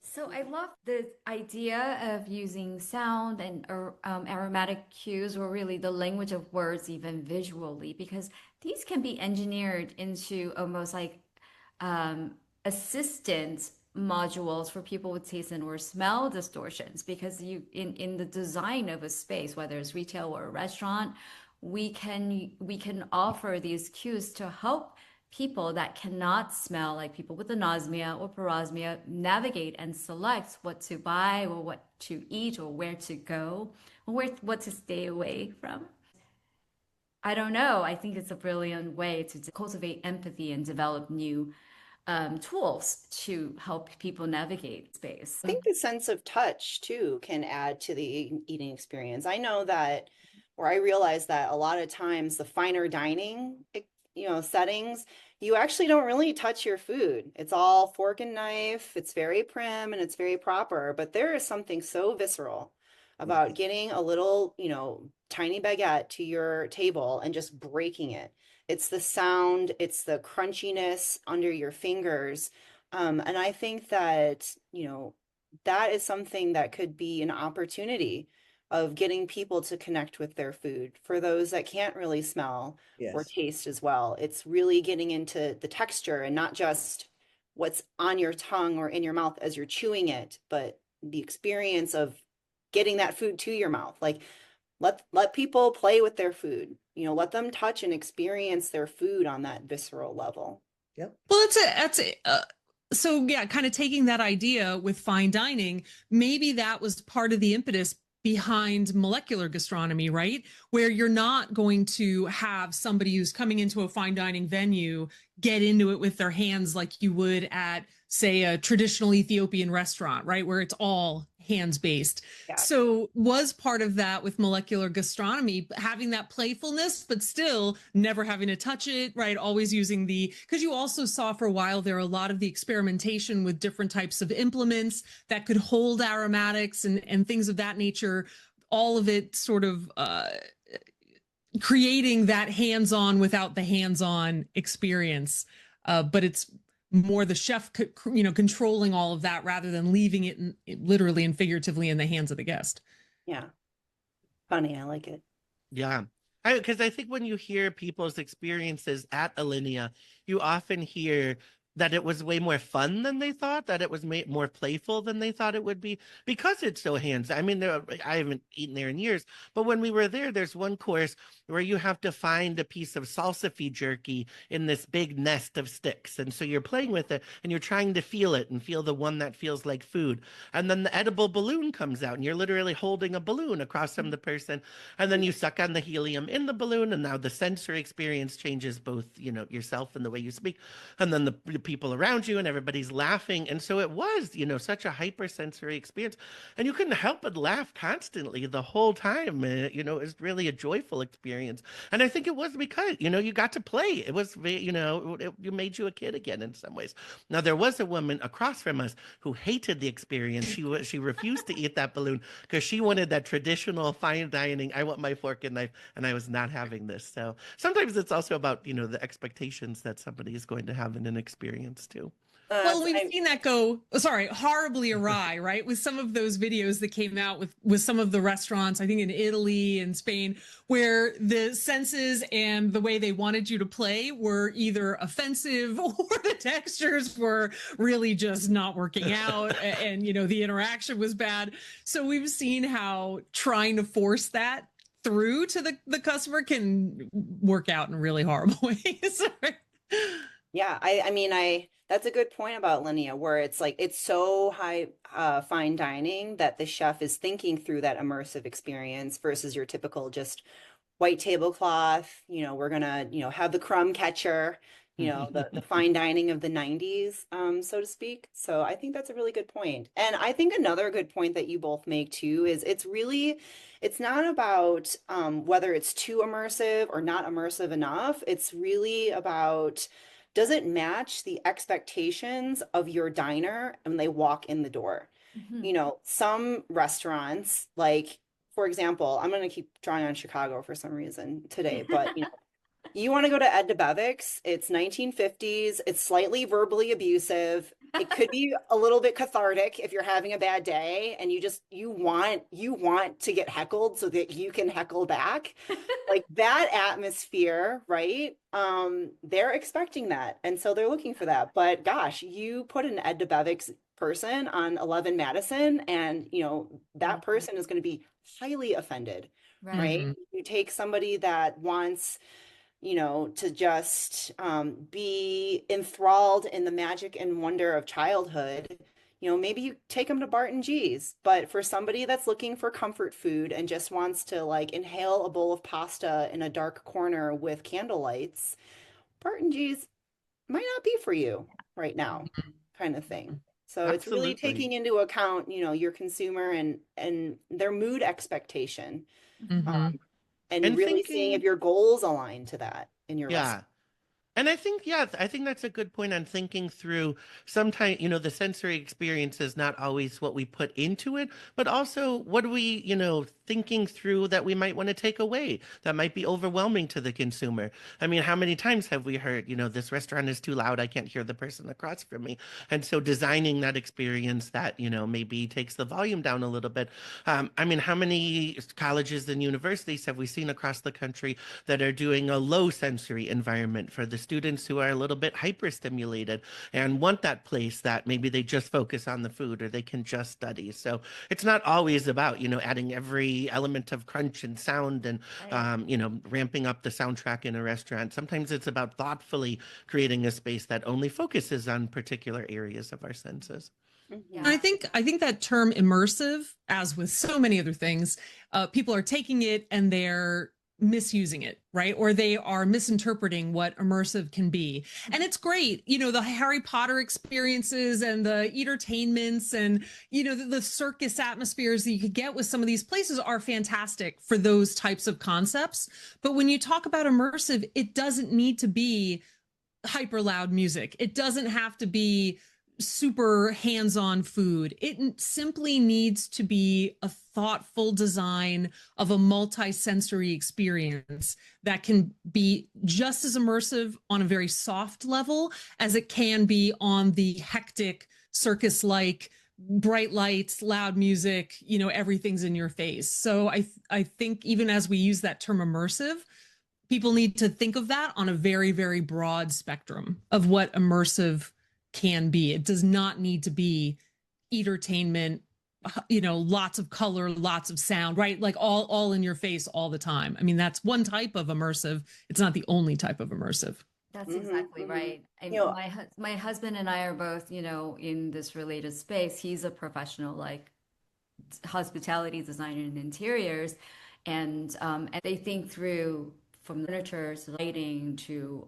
So I love the idea of using sound and aromatic cues, or really the language of words, even visually, because these can be engineered into almost like assistant modules for people with taste and or smell distortions, because you in the design of a space, whether it's retail or a restaurant we can offer these cues to help people that cannot smell, like people with anosmia or parosmia, navigate and select what to buy or what to eat or where to go or what to stay away from. I don't know. I think it's a brilliant way to cultivate empathy and develop new tools to help people navigate space. I think the sense of touch too can add to the eating experience. I know that, or I realize that a lot of times the finer dining, settings, you actually don't really touch your food. It's all fork and knife. It's very prim and it's very proper, but there is something so visceral about getting a little, tiny baguette to your table and just breaking it. It's the sound, it's the crunchiness under your fingers. And I think that, that is something that could be an opportunity of getting people to connect with their food for those that can't really smell or Yes. taste as well. It's really getting into the texture and not just what's on your tongue or in your mouth as you're chewing it, but the experience of getting that food to your mouth. Like let people play with their food, let them touch and experience their food on that visceral level. Yep. Well, so yeah, kind of taking that idea with fine dining, maybe that was part of the impetus behind molecular gastronomy, right? Where you're not going to have somebody who's coming into a fine dining venue get into it with their hands like you would at, say, a traditional Ethiopian restaurant, right? Where it's all hands based. Yeah. So was part of that with molecular gastronomy, having that playfulness, but still never having to touch it, right? Always using because you also saw for a while there a lot of the experimentation with different types of implements that could hold aromatics and things of that nature, all of it sort of creating that hands-on without the hands-on experience. But it's more the chef, controlling all of that rather than leaving it literally and figuratively in the hands of the guest. Yeah. Funny. I like it. Yeah. Because I think when you hear people's experiences at Alinea, you often hear that it was way more fun than they thought, that it was more playful than they thought it would be, because it's so hands. I mean, I haven't eaten there in years, but when we were there, there's one course where you have to find a piece of salsify jerky in this big nest of sticks. And so you're playing with it and you're trying to feel it and feel the one that feels like food. And then the edible balloon comes out and you're literally holding a balloon across from the person. And then you suck on the helium in the balloon. And now the sensory experience changes both, yourself and the way you speak. And then the people around you and everybody's laughing. And so it was, such a hypersensory experience. And you couldn't help but laugh constantly the whole time. It was really a joyful experience. And I think it was because, you got to play. It was, it made you a kid again in some ways. Now, there was a woman across from us who hated the experience. She refused to eat that balloon because she wanted that traditional fine dining. I want my fork and knife, and I was not having this. So sometimes it's also about, the expectations that somebody is going to have in an experience too. Well, we've seen that go, horribly awry, right? With some of those videos that came out with some of the restaurants, I think in Italy and Spain, where the senses and the way they wanted you to play were either offensive or the textures were really just not working out and, the interaction was bad. So we've seen how trying to force that through to the customer can work out in really horrible ways. Yeah, I mean, that's a good point about Linea, where it's like it's so high fine dining that the chef is thinking through that immersive experience versus your typical just white tablecloth. We're gonna, have the crumb catcher, the fine dining of the 90s, so to speak. So I think that's a really good point. And I think another good point that you both make too is it's not about whether it's too immersive or not immersive enough. It's really about, does it match the expectations of your diner when they walk in the door? Mm-hmm. Some restaurants, like, for example, I'm going to keep drawing on Chicago for some reason today, but you want to go to Ed DeBevick's, it's 1950s, it's slightly verbally abusive. It could be a little bit cathartic if you're having a bad day and you want to get heckled so that you can heckle back. Like that atmosphere, right? They're expecting that. And so they're looking for that. But gosh, you put an Ed DeBevick's person on 11 Madison and that person is going to be highly offended, right? Mhm. You take somebody that wants, to just be enthralled in the magic and wonder of childhood. Maybe you take them to Barton G's, but for somebody that's looking for comfort food and just wants to like inhale a bowl of pasta in a dark corner with candle lights, Barton G's might not be for you right now, kind of thing. So it's really Absolutely. taking into account, your consumer and their mood expectation, Mhm. um, and And really seeing if thinking, your goals align to that in your recipe. yeah. And I think, yeah, I think that's a good point on thinking through sometimes, the sensory experience is not always what we put into it, but also what are we, thinking through that we might want to take away that might be overwhelming to the consumer. I mean, how many times have we heard, this restaurant is too loud, I can't hear the person across from me. And so designing that experience that, maybe takes the volume down a little bit. I mean, how many colleges and universities have we seen across the country that are doing a low sensory environment for the students who are a little bit hyperstimulated and want that place that maybe they just focus on the food or they can just study. So it's not always about, adding every element of crunch and sound and, ramping up the soundtrack in a restaurant. Sometimes it's about thoughtfully creating a space that only focuses on particular areas of our senses. Mhm. I think that term immersive, as with so many other things, people are taking it and they're misusing it, right? Or they are misinterpreting what immersive can be. And it's great, the Harry Potter experiences and the entertainments and, the circus atmospheres that you could get with some of these places are fantastic for those types of concepts. But when you talk about immersive, it doesn't need to be hyper loud music. It doesn't have to be super hands-on food. It simply needs to be a thoughtful design of a multi-sensory experience that can be just as immersive on a very soft level as it can be on the hectic circus-like bright lights, loud music, everything's in your face. So I think even as we use that term immersive, people need to think of that on a very, very broad spectrum of what immersive can be. It does not need to be entertainment, lots of color, lots of sound, right? Like all in your face all the time. I mean, that's one type of immersive. It's not the only type of immersive. That's Mhm, exactly mhm. right. You know, My husband and I are both, in this related space. He's a professional, like hospitality designer and interiors, and they think through from furniture to lighting to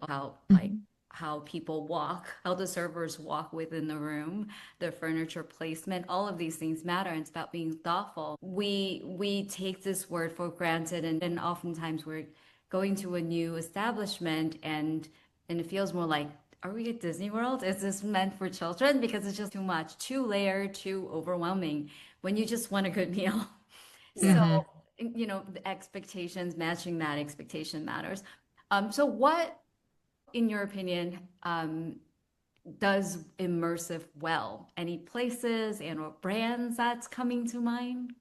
how people walk, how the servers walk within the room, the furniture placement, all of these things matter. And it's about being thoughtful. We take this word for granted, and oftentimes we're going to a new establishment and it feels more like, are we at Disney World? Is this meant for children? Because it's just too much, too layered, too overwhelming when you just want a good meal. Yeah. Mhm. So, the expectations, matching that expectation matters. So what, in your opinion, does immersive well? Any places and or brands that's coming to mind?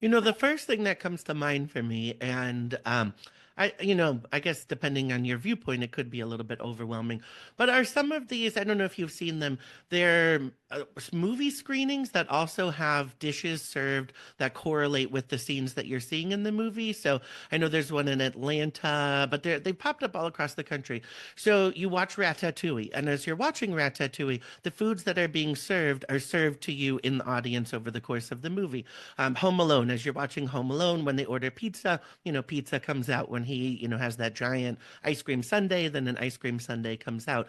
The first thing that comes to mind for me, and I guess depending on your viewpoint, it could be a little bit overwhelming, but are some of these, I don't know if you've seen them, they're movie screenings that also have dishes served that correlate with the scenes that you're seeing in the movie. So I know there's one in Atlanta, but they popped up all across the country. So you watch Ratatouille, and as you're watching Ratatouille, the foods that are being served are served to you in the audience over the course of the movie. Home Alone, as you're watching Home Alone, when they order pizza, pizza comes out when he, has that giant ice cream sundae, then an ice cream sundae comes out.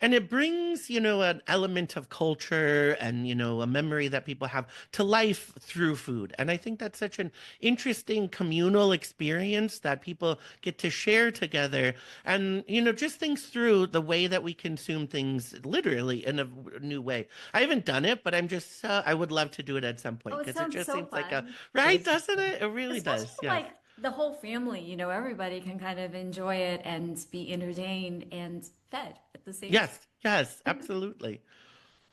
And it brings, an element of culture and, a memory that people have to life through food. And I think that's such an interesting communal experience that people get to share together and, just things through the way that we consume things literally in a new way. I haven't done it, but I'm just, I would love to do it at some Oh, point it because it sounds just so seems like a, fun. right, doesn't it? It really Especially does. Yes. like the whole family, everybody can kind of enjoy it and be entertained and fed at the same time. Yes. Yes. Absolutely.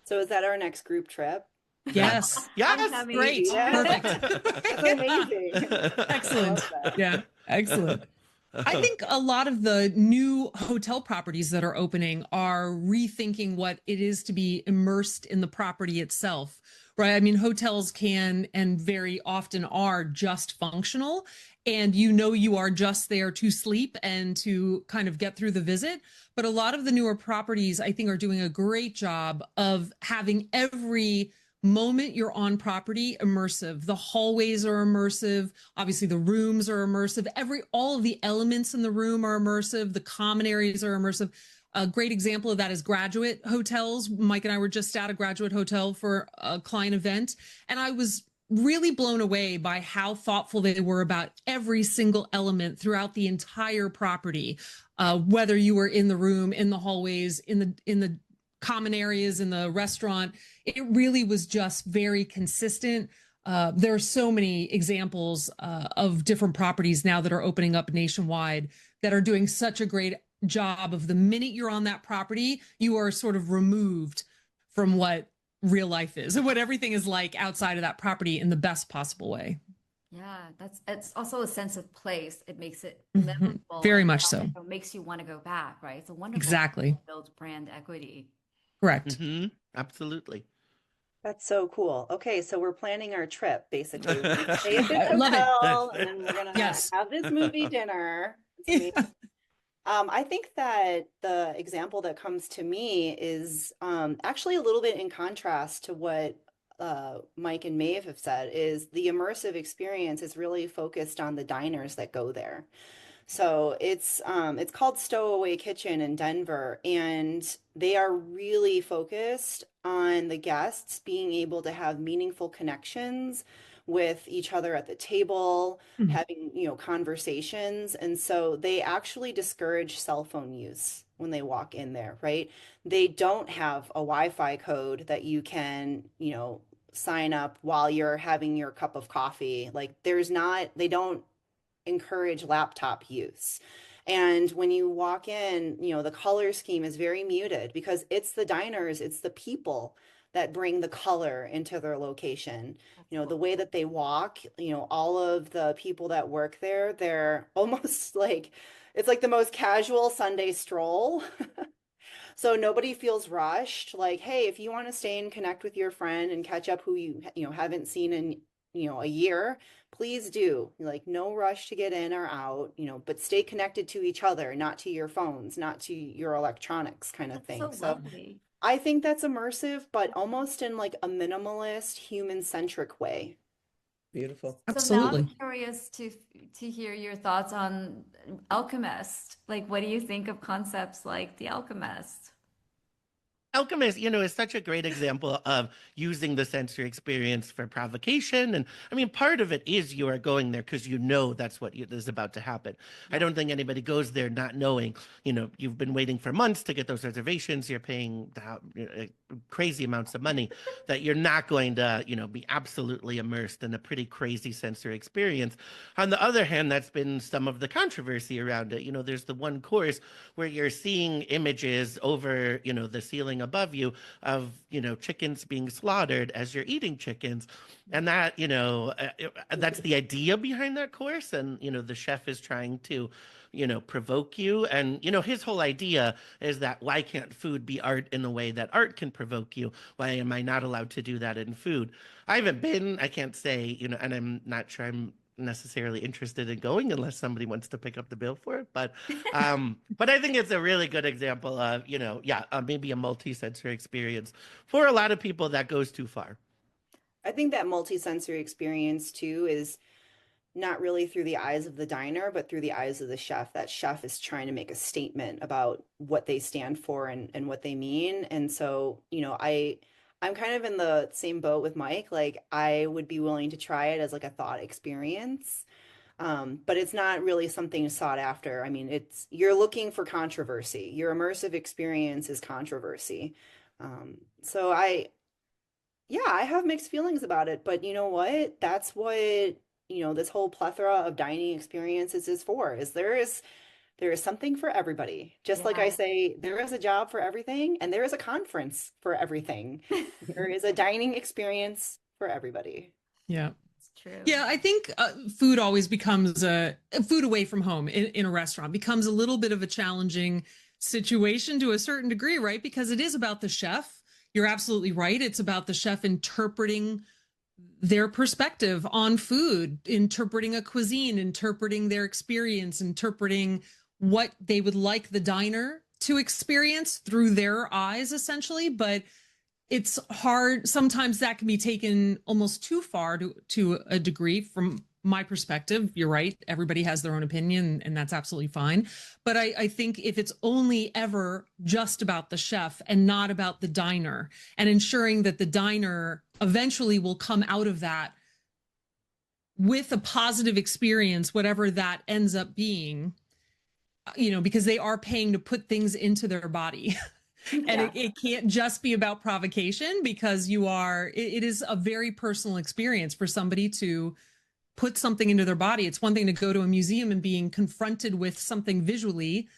So is that our next group trip? Yes. I'm Yes. coming. Great. Yeah. Perfect. It's amazing. I Excellent. love that. Yeah. Excellent. I think a lot of the new hotel properties that are opening are rethinking what it is to be immersed in the property itself, right? I mean, hotels can and very often are just functional, and you are just there to sleep and to kind of get through the visit. But a lot of the newer properties, I think, are doing a great job of having every moment you're on property immersive. The hallways are immersive. Obviously, the rooms are immersive. All of the elements in the room are immersive. The common areas are immersive. A great example of that is graduate hotels. Mike and I were just at a graduate hotel for a client event, and I was really blown away by how thoughtful they were about every single element throughout the entire property. Whether you were in the room, in the hallways, in the common areas, in the restaurant, it really was just very consistent. There are so many examples of different properties now that are opening up nationwide that are doing such a great job of the minute you're on that property, you are sort of removed from what real life is and what everything is like outside of that property in the best possible way. Yeah, it's also a sense of place. It makes it Mhm. memorable. Very and much so. It makes you want to go back, right? It's a wonderful way Exactly. to build brand equity. Correct. Absolutely. That's so cool. Okay, so we're planning our trip basically. We're gonna stay at this I love it. hotel, and then we're gonna Yes. have this movie dinner. It's gonna be- I think that the example that comes to me is actually a little bit in contrast to what Mike and Maeve have said, is the immersive experience is really focused on the diners that go there. So it's called Stowaway Kitchen in Denver, and they are really focused on the guests being able to have meaningful connections with each other at the table, Mhm. having, conversations. And so they actually discourage cell phone use when they walk in there, right? They don't have a Wi-Fi code that you can, sign up while you're having your cup of coffee. Like they don't encourage laptop use. And when you walk in, the color scheme is very muted because it's the diners, it's the people that bring the color into their location. The way that they walk, all of the people that work there, they're almost like, it's like the most casual Sunday stroll. So nobody feels rushed. Like, hey, if you want to stay and connect with your friend and catch up who you haven't seen in, a year, please do. Like, no rush to get in or out, but stay connected to each other, not to your phones, not to your electronics kind of That's thing. so So lovely. I think that's immersive, but almost in like a minimalist, human-centric way. Beautiful. So now I'm Absolutely. curious to hear your thoughts on Alchemist. Like, what do you think of concepts like The Alchemist? Alchemist, is such a great example of using the sensory experience for provocation. And I mean, part of it is you are going there because that's what is about to happen. I don't think anybody goes there not knowing, you've been waiting for months to get those reservations. You're paying crazy amounts of money that you're not going to, be absolutely immersed in a pretty crazy sensory experience. On the other hand, that's been some of the controversy around it. There's the one course where you're seeing images over, the ceiling above you of, chickens being slaughtered as you're eating chickens. And that, that's the idea behind that course. And, the chef is trying to, provoke you. And, his whole idea is that why can't food be art in the way that art can provoke you? Why am I not allowed to do that in food? I can't say, and I'm not sure I'm necessarily interested in going unless somebody wants to pick up the bill for it. But I think it's a really good example of, maybe a multi-sensory experience for a lot of people that goes too far. I think that multi-sensory experience too is not really through the eyes of the diner, but through the eyes of the chef. That chef is trying to make a statement about what they stand for and what they mean. And so, I'm kind of in the same boat with Mike. Like, I would be willing to try it as like a thought experience. But it's not really something sought after. I mean, you're looking for controversy. Your immersive experience is controversy. So I have mixed feelings about it, but you know what? That's what, this whole plethora of dining experiences is for, is there is something for everybody. Just like I Yeah. say, there is a job for everything and there is a conference for everything. There is a dining experience for everybody. Yeah. It's true. Yeah, I think food always becomes food away from home in a restaurant becomes a little bit of a challenging situation to a certain degree, right? Because it is about the chef. you're absolutely right. It's about the chef interpreting their perspective on food, interpreting a cuisine, interpreting their experience, interpreting what they would like the diner to experience through their eyes, essentially. But it's hard. Sometimes that can be taken almost too far to a degree from my perspective. You're right. Everybody has their own opinion, and that's absolutely fine. But I think if it's only ever just about the chef and not about the diner, and ensuring that the diner eventually will come out of that with a positive experience, whatever that ends up being, because they are paying to put things into their body. And it can't just be about provocation, because it is a very personal experience for somebody to put something into their body. It's one thing to go to a museum and being confronted with something visually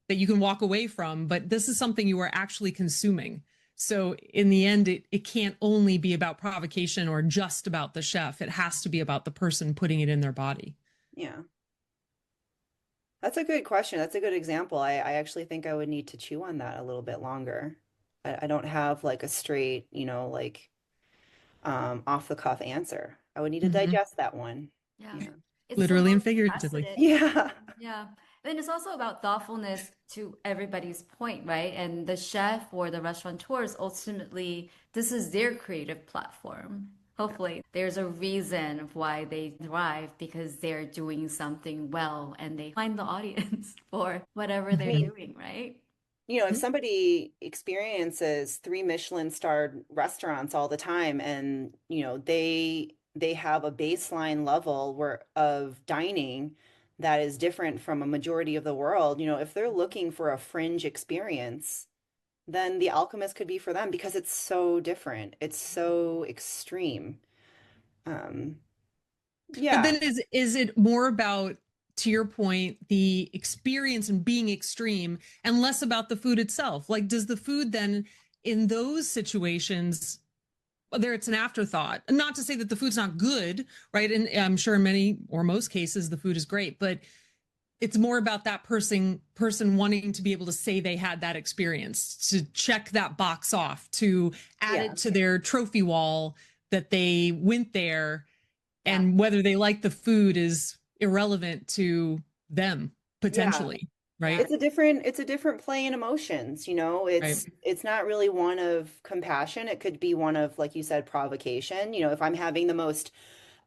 that you can walk away from, but this is something you are actually consuming. So in the end, it can't only be about provocation or just about the chef. It has to be about the person putting it in their body. Yeah. That's a good question. That's a good example. I actually think I would need to chew on that a little bit longer. I don't have like a straight, off the cuff answer. I would need to digest that one. Yeah. Yeah. It's Literally and so figuratively. multifaceted. Yeah. Yeah. And it's also about thoughtfulness to everybody's point, right? And the chef or the restaurateurs, ultimately, this is their creative platform. Hopefully, there's a reason of why they thrive, because they're doing something well and they find the audience for whatever they're doing, right? If somebody experiences 3 Michelin-starred restaurants all the time, and they have a baseline level of dining that is different from a majority of the world, if they're looking for a fringe experience, then The Alchemist could be for them, because it's so different. It's so extreme. But Yeah. then is it more about, to your point, the experience and being extreme, and less about the food itself? Like, does the food then, in those situations, whether it's an afterthought, not to say that the food's not good, right? And I'm sure in many or most cases the food is great, but it's more about that person wanting to be able to say they had that experience, to check that box off, to add it to their trophy wall that they went there. And whether they like the food is irrelevant to them, potentially. Right. It's a different play in emotions, it's not really one of compassion. It could be one of, like you said, provocation. If I'm having the most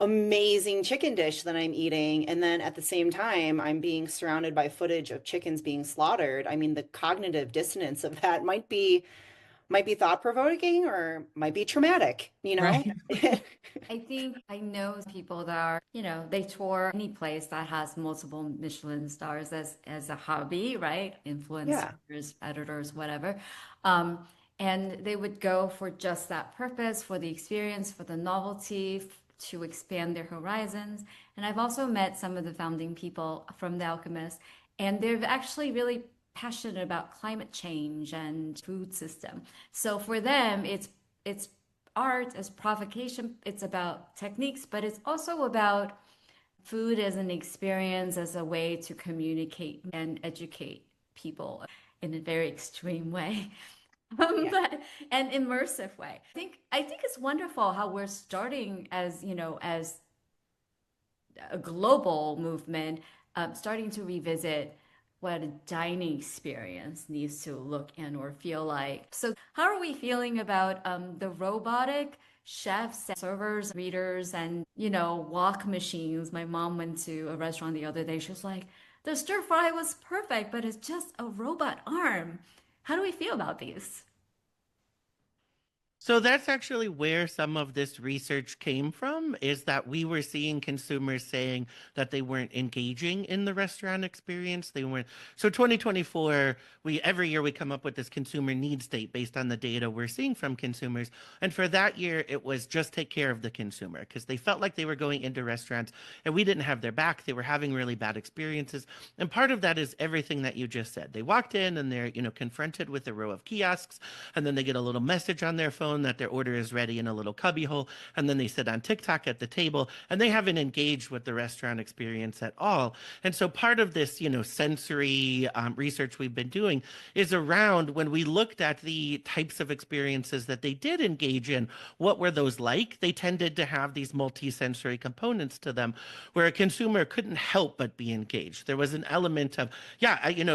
amazing chicken dish that I'm eating, and then at the same time I'm being surrounded by footage of chickens being slaughtered, I mean, the cognitive dissonance of that might be thought-provoking, or might be traumatic, Right. I think I know people that are, they tour any place that has multiple Michelin stars as a hobby, right? Influencers, editors, whatever. And they would go for just that purpose, for the experience, for the novelty, to expand their horizons. And I've also met some of the founding people from The Alchemist, and they're actually really passionate about climate change and food system. So for them, it's art as provocation. It's about techniques, but it's also about food as an experience, as a way to communicate and educate people in a very extreme way. But an immersive way. I think it's wonderful how we're starting as a global movement, starting to revisit what a dining experience needs to look and or feel like. So how are we feeling about the robotic chefs, servers, readers, and wok machines? My mom went to a restaurant the other day. She was like, the stir fry was perfect, but it's just a robot arm. How do we feel about these? So that's actually where some of this research came from, is that we were seeing consumers saying that they weren't engaging in the restaurant experience. They weren't. So 2024, every year we come up with this consumer need state based on the data we're seeing from consumers. And for that year, it was just take care of the consumer, because they felt like they were going into restaurants and we didn't have their back. They were having really bad experiences. And part of that is everything that you just said. They walked in and they're, confronted with a row of kiosks, and then they get a little message on their phone phone that their order is ready in a little cubbyhole, and then they sit on TikTok at the table, and they haven't engaged with the restaurant experience at all. And so part of this, sensory research we've been doing is around when we looked at the types of experiences that they did engage in, what were those like? They tended to have these multi-sensory components to them where a consumer couldn't help but be engaged. There was an element of,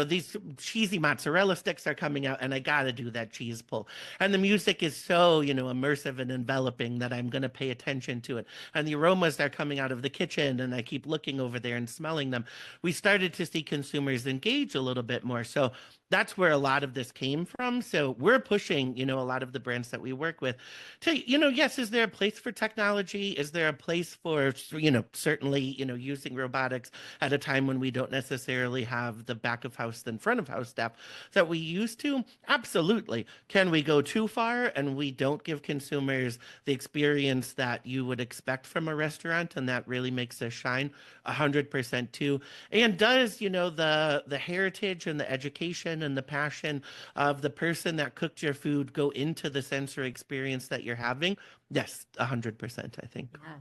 these cheesy mozzarella sticks are coming out and I got to do that cheese pull. And the music is so, immersive and enveloping that I'm going to pay attention to it. And the aromas are coming out of the kitchen and I keep looking over there and smelling them. We started to see consumers engage a little bit more. So that's where a lot of this came from. So we're pushing, a lot of the brands that we work with to, yes, is there a place for technology? Is there a place for, certainly, using robotics at a time when we don't necessarily have the back of house and front of house staff that we used to? Absolutely. Can we go too far and we don't give consumers the experience that you would expect from a restaurant and that really makes us shine? 100% too. And does, the heritage and the education and the passion of the person that cooked your food go into the sensory experience that you're having? Yes, 100%, I think. Yeah.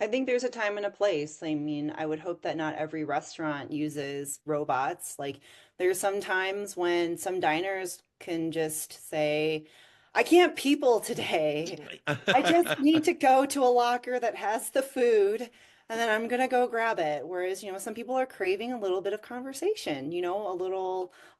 I think there's a time and a place. I mean, I would hope that not every restaurant uses robots. Like, there's some times when some diners can just say, I can't people today. I just need to go to a locker that has the food and then I'm gonna go grab it. Whereas, some people are craving a little bit of conversation, a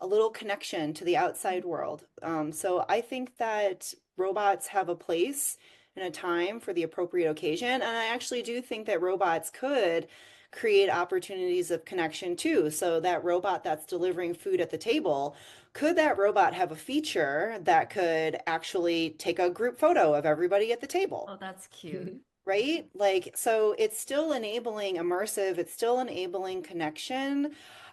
little connection to the outside world. So I think that robots have a place and a time for the appropriate occasion. And I actually do think that robots could create opportunities of connection too. So that robot that's delivering food at the table, could that robot have a feature that could actually take a group photo of everybody at the table? Oh, that's cute. Right? Like, so it's still enabling immersive, it's still enabling connection.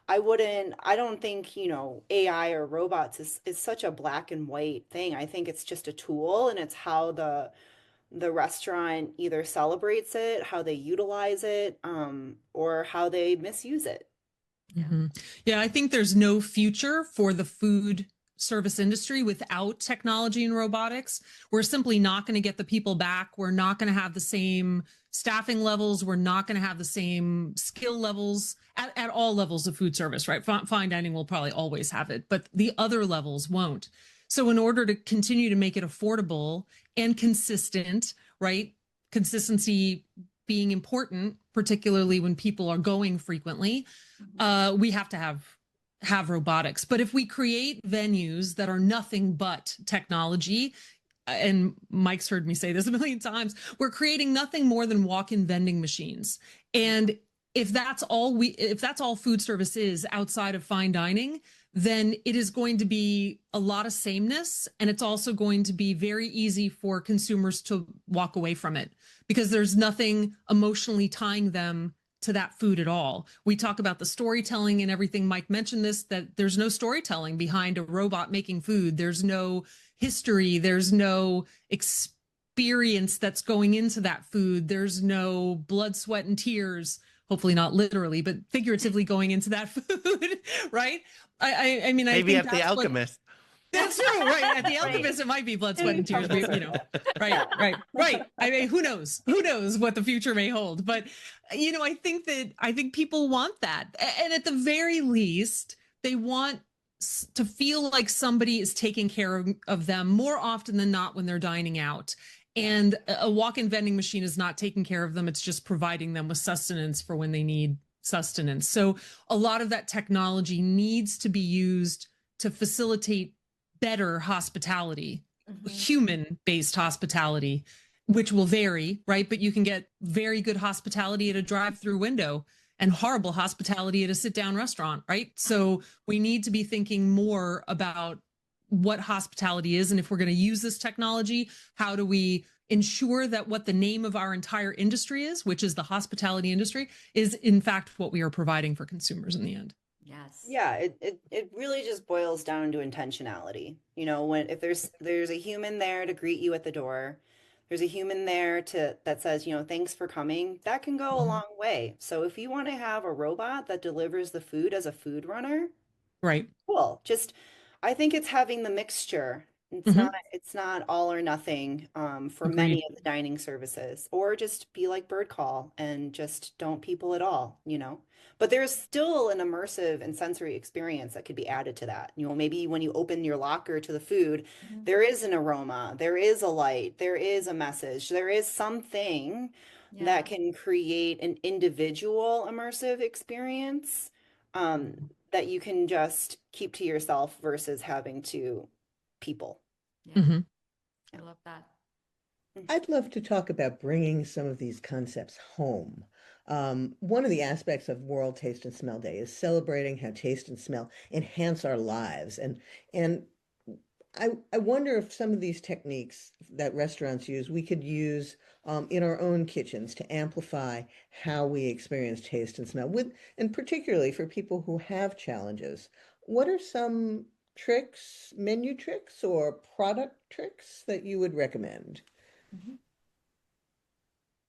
I don't think, AI or robots is such a black and white thing. I think it's just a tool and it's how the restaurant either celebrates it, how they utilize it, or how they misuse it. Yeah, I think there's no future for the food service industry without technology and robotics. We're simply not going to get the people back. We're not going to have the same staffing levels. We're not going to have the same skill levels at all levels of food service, right? Fine dining will probably always have it, but the other levels won't. So in order to continue to make it affordable and consistent, right? Consistency being important, particularly when people are going frequently, we have to have robotics. But if we create venues that are nothing but technology, and Mike's heard me say this a million times, we're creating nothing more than walk-in vending machines. And if that's all food service is outside of fine dining, then it is going to be a lot of sameness. And it's also going to be very easy for consumers to walk away from it because there's nothing emotionally tying them to that food at all. We talk about the storytelling and everything. Mike mentioned this, that there's no storytelling behind a robot making food. There's no history. There's no experience that's going into that food. There's no blood, sweat, and tears. Hopefully not literally, but figuratively going into that food, right? I mean, maybe I think at The Alchemist. That's true, right? At The Alchemist, it might be blood, sweat, and tears, right. I mean, who knows? Who knows what the future may hold? But, I think people want that. And at the very least, they want to feel like somebody is taking care of them more often than not when they're dining out. And a walk-in vending machine is not taking care of them. It's just providing them with sustenance for when they need sustenance. So a lot of that technology needs to be used to facilitate better hospitality, human-based hospitality, which will vary, right? But you can get very good hospitality at a drive-through window and horrible hospitality at a sit-down restaurant, right? So we need to be thinking more about what hospitality is. And if we're going to use this technology, how do we ensure that what the name of our entire industry is, which is the hospitality industry, is in fact what we are providing for consumers in the end? Yes. Yeah, it really just boils down to intentionality. If there's a human there to greet you at the door, there's a human there that says, thanks for coming, that can go a long way. So if you want to have a robot that delivers the food as a food runner, right? cool. I think it's having the mixture It's not all or nothing for Agreed. many of the dining services, or just be like Bird Call and just don't people at all, you know. But there's still an immersive and sensory experience that could be added to that. You know, maybe when you open your locker to the food, there is an aroma, there is a light, there is a message, there is something Yeah. that can create an individual immersive experience that you can just keep to yourself versus having to people. Yeah. Mhm. I love that. I'd love to talk about bringing some of these concepts home. One of the aspects of World Taste and Smell Day is celebrating how taste and smell enhance our lives. And I wonder if some of these techniques that restaurants use, we could use in our own kitchens to amplify how we experience taste and smell, and particularly for people who have challenges. What are some tricks, menu tricks, or product tricks that you would recommend?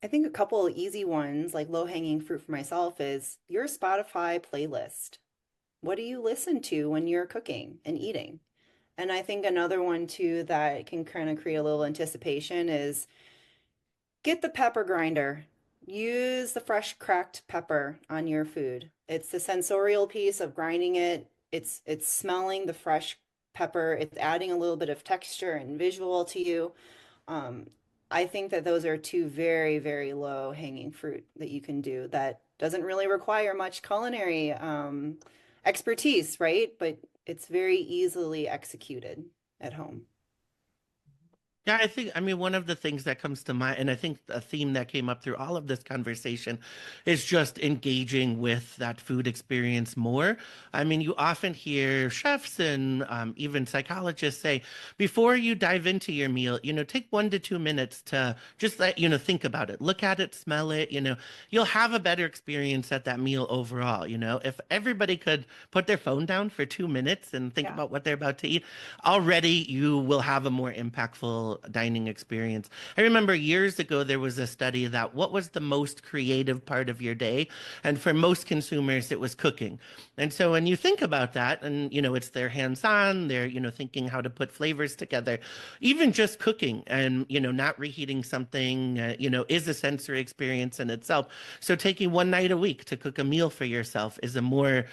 I think a couple of easy ones, like low-hanging fruit for myself, is your Spotify playlist. What do you listen to when you're cooking and eating? And I think another one too that can kind of create a little anticipation is get the pepper grinder. Use the fresh cracked pepper on your food. It's the sensorial piece of grinding it. It's smelling the fresh pepper. It's adding a little bit of texture and visual to you. Um, I think that those are two very, very low hanging fruit that you can do that doesn't really require much culinary expertise, right? But it's very easily executed at home. Yeah, I mean, one of the things that comes to mind, and I think a theme that came up through all of this conversation is just engaging with that food experience more. I mean, you often hear chefs and even psychologists say, before you dive into your meal, take 1 to 2 minutes to just think about it, look at it, smell it, you'll have a better experience at that meal overall. If everybody could put their phone down for 2 minutes and think Yeah. about what they're about to eat, already you will have a more impactful dining experience. I remember years ago there was a study that what was the most creative part of your day, and for most consumers it was cooking. And so when you think about that, and it's their hands-on, they're thinking how to put flavors together, even just cooking and not reheating something is a sensory experience in itself. So taking one night a week to cook a meal for yourself is a more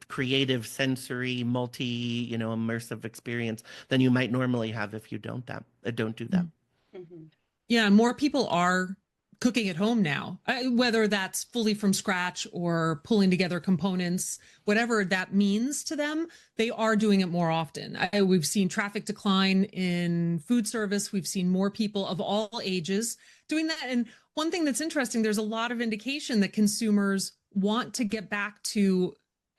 creative, sensory, immersive experience than you might normally have if you don't do that. Mhm. Yeah, more people are cooking at home now, whether that's fully from scratch or pulling together components, whatever that means to them, they are doing it more often. We've seen traffic decline in food service. We've seen more people of all ages doing that. And one thing that's interesting, there's a lot of indication that consumers want to get back to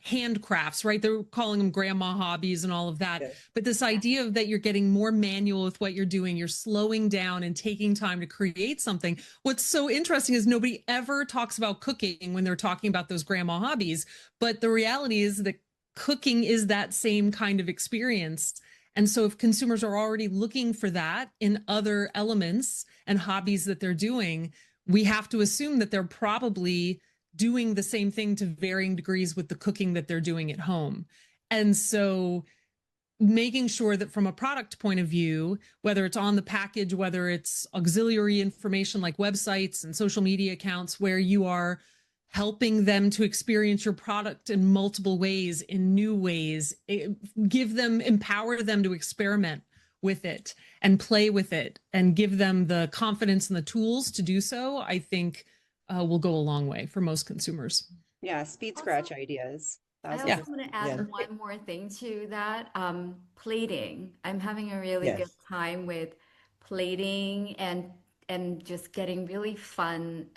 handcrafts, right? They're calling them grandma hobbies and all of that. Yes. But this idea of that you're getting more manual with what you're doing, you're slowing down and taking time to create something. What's so interesting is nobody ever talks about cooking when they're talking about those grandma hobbies. But the reality is that cooking is that same kind of experience. And so if consumers are already looking for that in other elements and hobbies that they're doing, we have to assume that they're probably doing the same thing to varying degrees with the cooking that they're doing at home. And so making sure that from a product point of view, whether it's on the package, whether it's auxiliary information like websites and social media accounts, where you are helping them to experience your product in multiple ways, in new ways, empower them to experiment with it and play with it and give them the confidence and the tools to do so, I think will go a long way for most consumers. Yeah, speed Also, scratch ideas. I also 1,000%. want to Yeah. add one more thing to that. Plating. I'm having a really good Yes. time with plating and just getting really fun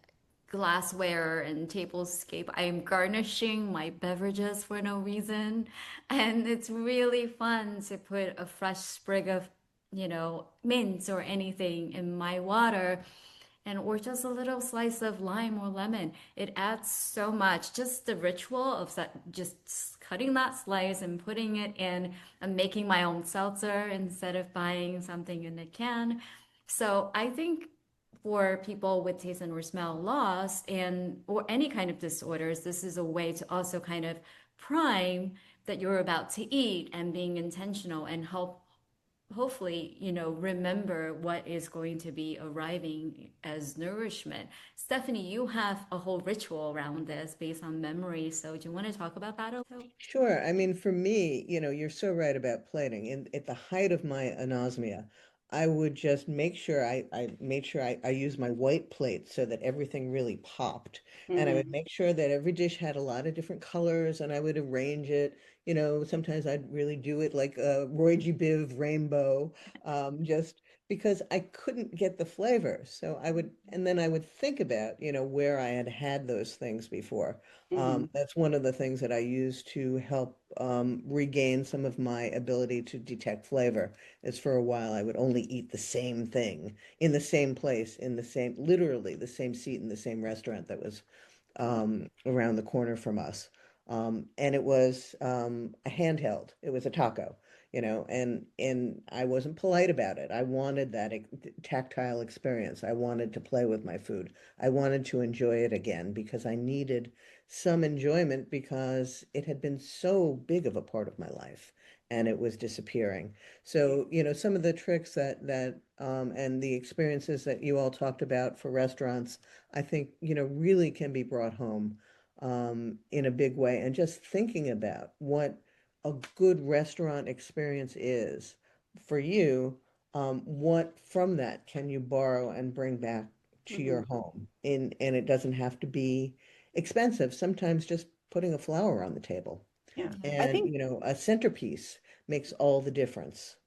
glassware and tablescape. I am garnishing my beverages for no reason, and it's really fun to put a fresh sprig of, mint or anything in my water, and or just a little slice of lime or lemon. It adds so much. Just the ritual of that, just cutting that slice and putting it in and making my own seltzer instead of buying something in a can. So I think for people with taste and or smell loss and or any kind of disorders, this is a way to also kind of prime that you're about to eat and being intentional and help hopefully, remember what is going to be arriving as nourishment. Stephanie, you have a whole ritual around this based on memory. So do you want to talk about that a little? Sure. I mean, for me, you're so right about plating. At the height of my anosmia, I would just make sure I made sure I use my white plate so that everything really popped. And I would Mhm. make sure that every dish had a lot of different colors and I would arrange it. Sometimes I'd really do it like a Roy G. Biv rainbow, just because I couldn't get the flavor. So and then I would think about, where I had had those things before. Mhm. That's one of the things that I use to help regain some of my ability to detect flavor. Is for a while I would only eat the same thing in the same place, literally the same seat in the same restaurant that was around the corner from us. And it was a handheld. It was a taco, and I wasn't polite about it. I wanted that tactile experience. I wanted to play with my food. I wanted to enjoy it again because I needed some enjoyment because it had been so big of a part of my life and it was disappearing. So, some of the tricks that and the experiences that you all talked about for restaurants, I think, really can be brought home in a big way. And just thinking about what a good restaurant experience is for you, what from that can you borrow and bring back to your Mhm. home? And it doesn't have to be expensive. Sometimes just putting a flower on the table Yeah. I and, think a centerpiece makes all the difference.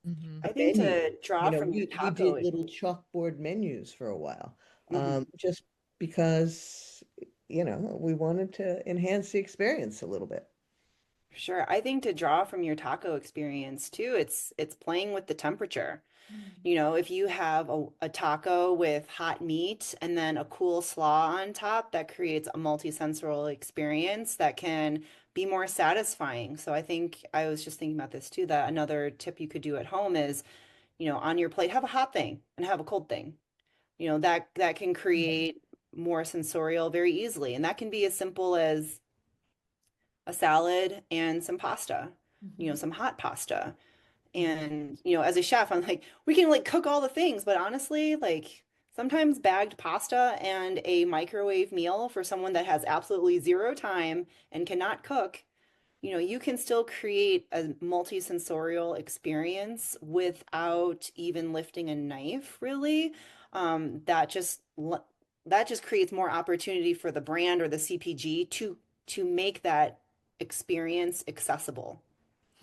Hmm. A I think menu, to draw from your we taco. did little chalkboard menus for a while, Mhm. just because, we wanted to enhance the experience a little bit. Sure. I think to draw from your taco experience too, it's playing with the temperature. If you have a taco with hot meat and then a cool slaw on top, that creates a multi-sensorial experience that can be more satisfying. So I think I was just thinking about this too, that another tip you could do at home is, on your plate, have a hot thing and have a cold thing. That can create more sensorial very easily. And that can be as simple as a salad and some pasta, some hot pasta. And, as a chef, I'm like, we can like cook all the things, but honestly, like sometimes bagged pasta and a microwave meal for someone that has absolutely zero time and cannot cook, you can still create a multi-sensorial experience without even lifting a knife, really. That just creates more opportunity for the brand or the CPG to make that experience accessible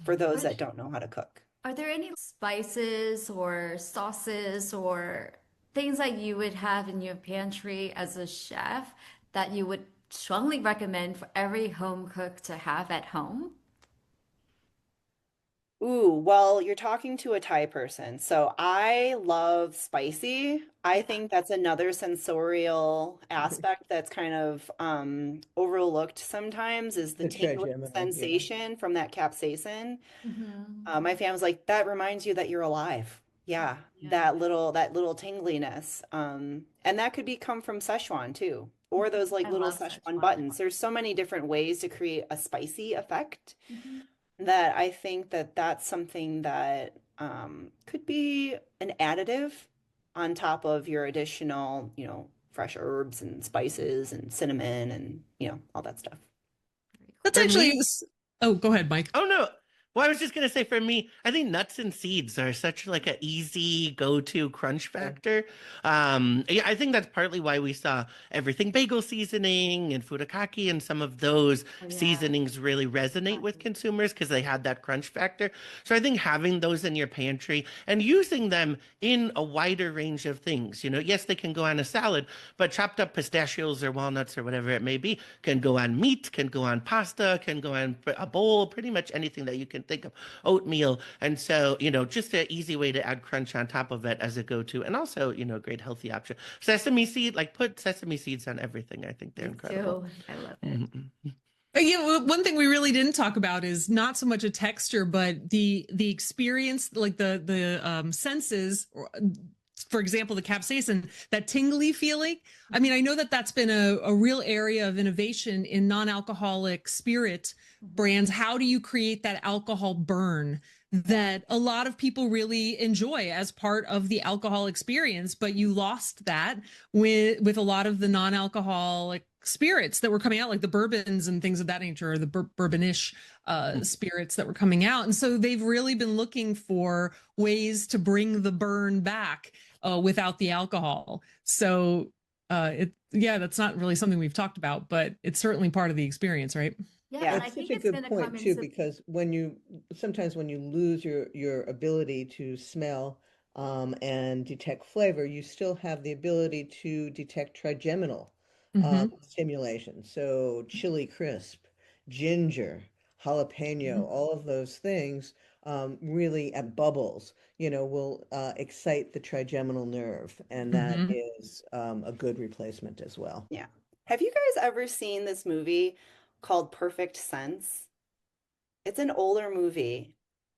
for those that don't know how to cook. Are there any spices or sauces or things that you would have in your pantry as a chef that you would strongly recommend for every home cook to have at home? Ooh, well, you're talking to a Thai person. So I love spicy. I think that's another sensorial aspect that's kind of overlooked sometimes is the The tingling trigeminal, yeah. sensation from that capsaicin. Hmm. My family's like, that reminds you that you're alive. Yeah, Yeah, that little tingliness. And that could be come from Szechuan too, or those like I little love Szechuan Szechuan. buttons. There's so many different ways to create a spicy effect Mhm. that I think that that's something that could be an additive on top of your additional, fresh herbs and spices and cinnamon and, all that stuff. Very That's For cool. actually, me, oh, go ahead, Mike. oh no. Well, I was just gonna say for me, I think nuts and seeds are such like an easy go-to crunch Yeah. factor. Yeah, I think that's partly why we saw everything bagel seasoning and furikake and some of those Oh, yeah. seasonings really resonate with consumers because they had that crunch factor. So I think having those in your pantry and using them in a wider range of things, yes, they can go on a salad, but chopped up pistachios or walnuts or whatever it may be can go on meat, can go on pasta, can go on a bowl, pretty much anything that you can think of, oatmeal. And so, just an easy way to add crunch on top of it as a go-to. And also, great healthy option. Sesame seed, like put sesame seeds on everything. I think they're Me incredible. too. I love it. Mhm. Yeah, one thing we really didn't talk about is not so much a texture, but the experience, like the senses. For example, the capsaicin, that tingly feeling. I mean, I know that that's been a real area of innovation in non-alcoholic spirit brands. How do you create that alcohol burn that a lot of people really enjoy as part of the alcohol experience, but you lost that with a lot of the non-alcoholic spirits that were coming out, like the bourbons and things of that nature, or the bourbonish spirits that were coming out. And so they've really been looking for ways to bring the burn back without the alcohol. So that's not really something we've talked about, but it's certainly part of the experience, right? Yeah, and I That's think such a it's good going to point come too, into because sometimes when you lose your ability to smell and detect flavor, you still have the ability to detect trigeminal Mm-hmm. stimulation. So chili crisp, ginger, jalapeno, all of those things really at bubbles, will excite the trigeminal nerve, and that Mm-hmm. is a good replacement as well. Yeah. Have you guys ever seen this movie called Perfect Sense? It's an older movie.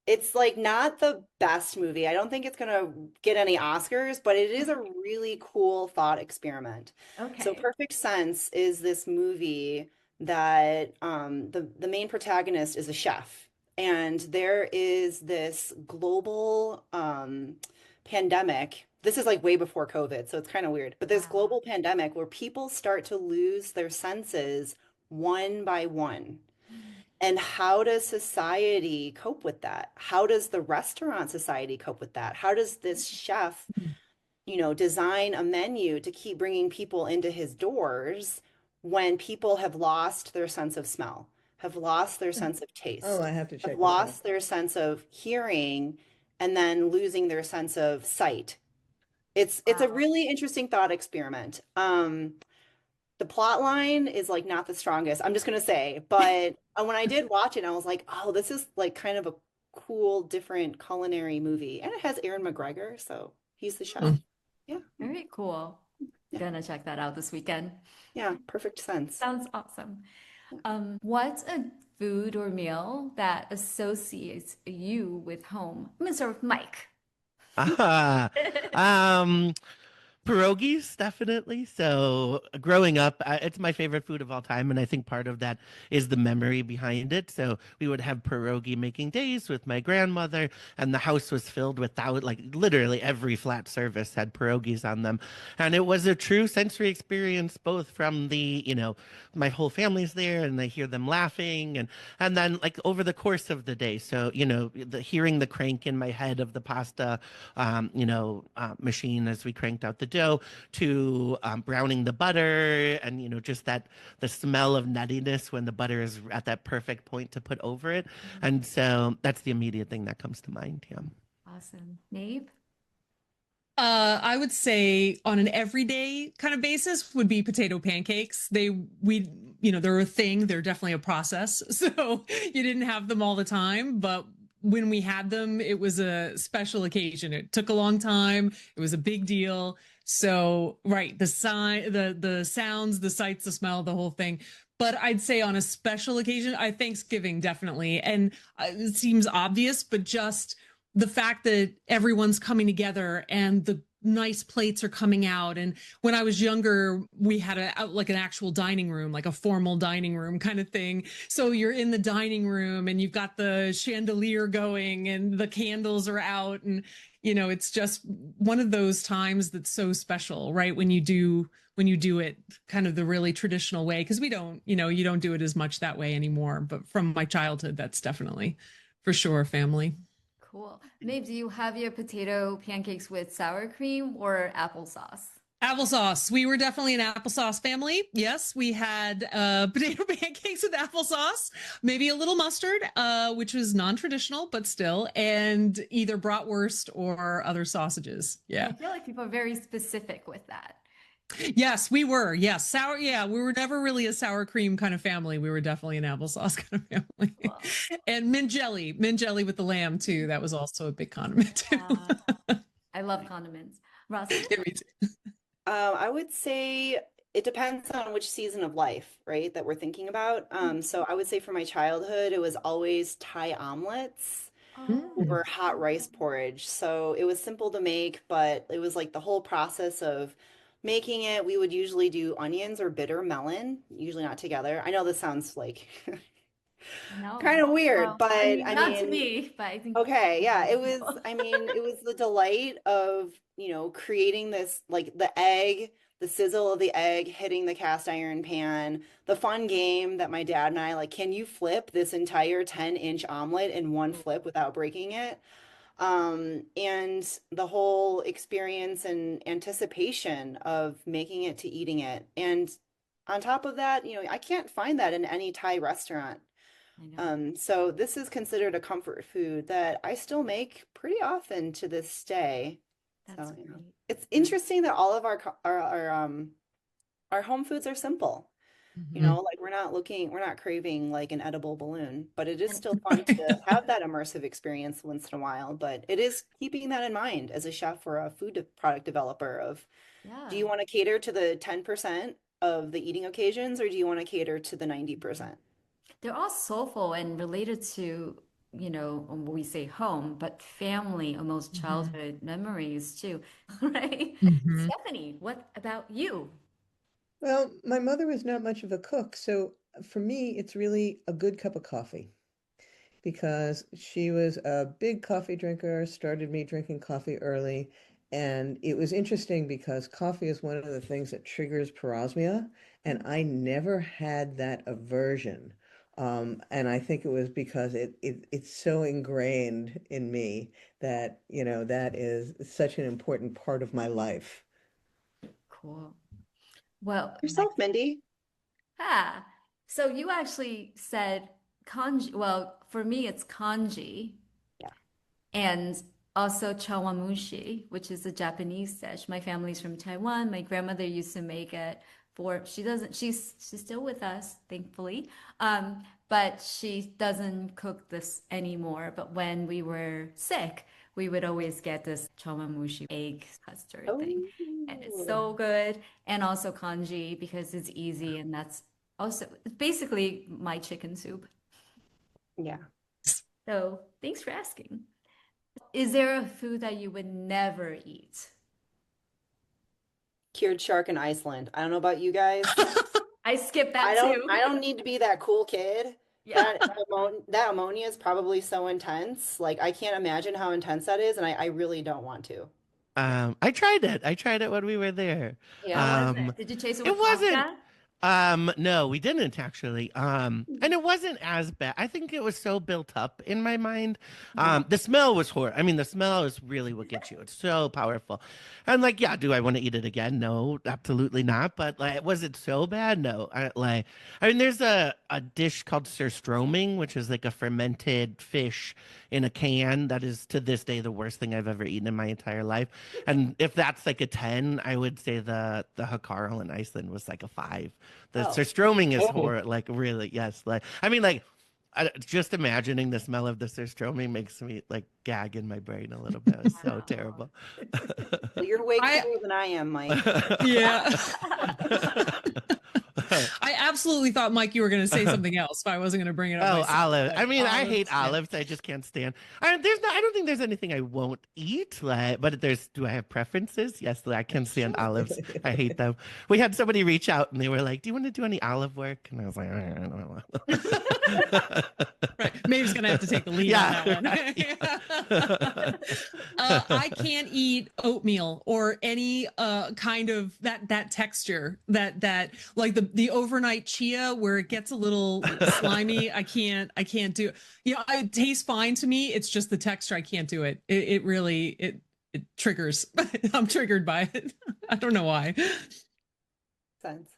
It's like not the best movie. I don't think it's gonna get any Oscars, but it is a really cool thought experiment. So okay. Perfect Sense is this movie that the main protagonist is a chef, and there is this global pandemic. This is like way before COVID, so it's kind of weird. But this Wow. global pandemic where people start to lose their senses one by one. And how does society cope with that? How does the restaurant society cope with that? How does this chef, design a menu to keep bringing people into his doors when people have lost their sense of smell, have lost their sense of Oh, taste, I have to have check this out. lost their sense of hearing, and then losing their sense of sight? It's a Wow. really interesting thought experiment. The plot line is like not the strongest, I'm just gonna say, but when I did watch it, I was like, oh, this is like kind of a cool, different culinary movie. And it has Aaron McGregor, so he's the chef. Yeah, Very cool. yeah, Gonna check that out this weekend. yeah, Perfect Sense. Sounds awesome. What's a food or meal that associates you with home? I'm gonna start with Mike. Ah, um, pierogies, definitely. So growing up, it's my favorite food of all time, and I think part of that is the memory behind it. So we would have pierogi making days with my grandmother, and the house was filled with like literally every flat surface had pierogies on them, and it was a true sensory experience, both from my whole family's there, and I hear them laughing, and then like over the course of the day. So hearing the crank in my head of the pasta, machine as we cranked out the dough, to browning the butter, and just the smell of nuttiness when the butter is at that perfect point to put over it. And so that's the immediate thing that comes to mind. Yeah. Awesome. Maeve? I would say on an everyday kind of basis would be potato pancakes. They're a thing. They're definitely a process. So you didn't have them all the time, but when we had them, it was a special occasion. It took a long time. It was a big deal. So, right, the sounds, the sights, the smell, the whole thing. But I'd say on a special occasion, Thanksgiving definitely. And it seems obvious, but just the fact that everyone's coming together and the nice plates are coming out. And when I was younger, we had like an actual dining room, like a formal dining room kind of thing. So you're in the dining room and you've got the chandelier going and the candles are out, and it's just one of those times that's so special, right? When you do it kind of the really traditional way, because you don't do it as much that way anymore. But from my childhood, that's definitely for sure family. Cool. Maeve, do you have your potato pancakes with sour cream or applesauce? Applesauce. We were definitely an applesauce family. Yes, we had potato pancakes with applesauce, maybe a little mustard, which was non-traditional, but still, and either bratwurst or other sausages. Yeah. I feel like people are very specific with that. Yes, we were. Yes, sour. Yeah, we were never really a sour cream kind of family. We were definitely an applesauce kind of family. Cool. And mint jelly with the lamb too. That was also a big condiment too. I love condiments. Roslyn? Yeah, me too. I would say it depends on which season of life, right, that we're thinking about. So I would say for my childhood, it was always Thai omelets Oh, or hot rice porridge. So it was simple to make, but it was like the whole process of making it. We would usually do onions or bitter melon, usually not together. I know this sounds like No. Kind of weird, Well, but I not to mean, me, but I think okay, yeah, it most was, people. I mean, it was the delight of, creating this, like the egg, the sizzle of the egg hitting the cast iron pan, the fun game that my dad and I, like, can you flip this entire 10-inch omelet in one flip without breaking it? And the whole experience and anticipation of making it to eating it. And on top of that, I can't find that in any Thai restaurant. I know. So this is considered a comfort food that I still make pretty often to this day. That's So, great. it's Yeah. interesting that all of our home foods are simple. Mhm. Like we're not craving like an edible balloon, but it is And still fun to have that immersive experience once in a while. But it is keeping that in mind as a chef or a product developer of, do yeah. you want to cater to the 10% of the eating occasions, or do you want to cater to the 90%? They're all soulful and related to, we say home, but family, almost Mhm. childhood memories too, right? Mhm. Stephanie, what about you? Well, my mother was not much of a cook, so for me, it's really a good cup of coffee because she was a big coffee drinker, started me drinking coffee early. And it was interesting because coffee is one of the things that triggers parosmia, and I never had that aversion. And I think it was because it's so ingrained in me that, that is such an important part of my life. Cool. Well, Yourself, Mindy? ah, so you actually said kanji. Well, for me, it's kanji Yeah. and also chawamushi, which is a Japanese dish. My family's from Taiwan. My grandmother used to make it for, she doesn't, she's still with us, thankfully. But she doesn't cook this anymore. But when we were sick, we would always get this chawamushi egg custard thing. And it's Oh, so good. And also kanji because it's easy and that's also it's basically my chicken soup. yeah. So thanks for asking. Is there a food that you would never eat? Cured shark in Iceland. I don't know about you guys. I skipped I that don't too. I don't need to be that cool kid. Yeah. That ammonia is probably so intense. Like I can't imagine how intense that is, and I really don't want to. I tried it. I tried it when we were there. How Yeah. was Um, it? Did you chase it it with wasn't. pasta? No, we didn't actually. And it wasn't as bad. I think it was so built up in my mind. Yeah. The smell was horrible. I mean, the smell is really what gets you. It's so powerful. And like, yeah, do I want to eat it again? No, absolutely not. But like, was it so bad? No. I mean, there's a dish called surströmming, which is like a fermented fish in a can that is to this day the worst thing I've ever eaten in my entire life. And if that's like a 10, I would say the Hakarl in Iceland was like a 5. The Oh. surströmming is Oh. horror, like really, yes. Like I mean, like just imagining the smell of the surströmming makes me like gag in my brain a little bit. It's so Wow. terrible. Well, you're way I cooler than I am, Mike. Yeah. I absolutely thought, Mike, you were going to say something else, but I wasn't going to bring it up Oh, myself. olive. But I mean, I hate olives, yeah. olives. I just can't stand. I don't think there's anything I won't eat. Like, but do I have preferences? Yes, I can stand olives. I hate them. We had somebody reach out and they were like, "Do you want to do any olive work?" And I was like, "I don't know." Right. Maeve's going to have to take the lead on that one. I can't eat oatmeal or any kind of that texture that like the overnight chia where it gets a little slimy. I can't do. It tastes fine to me. It's just the texture. I can't do it. It really it triggers. I'm triggered by it. I don't know why. Sense.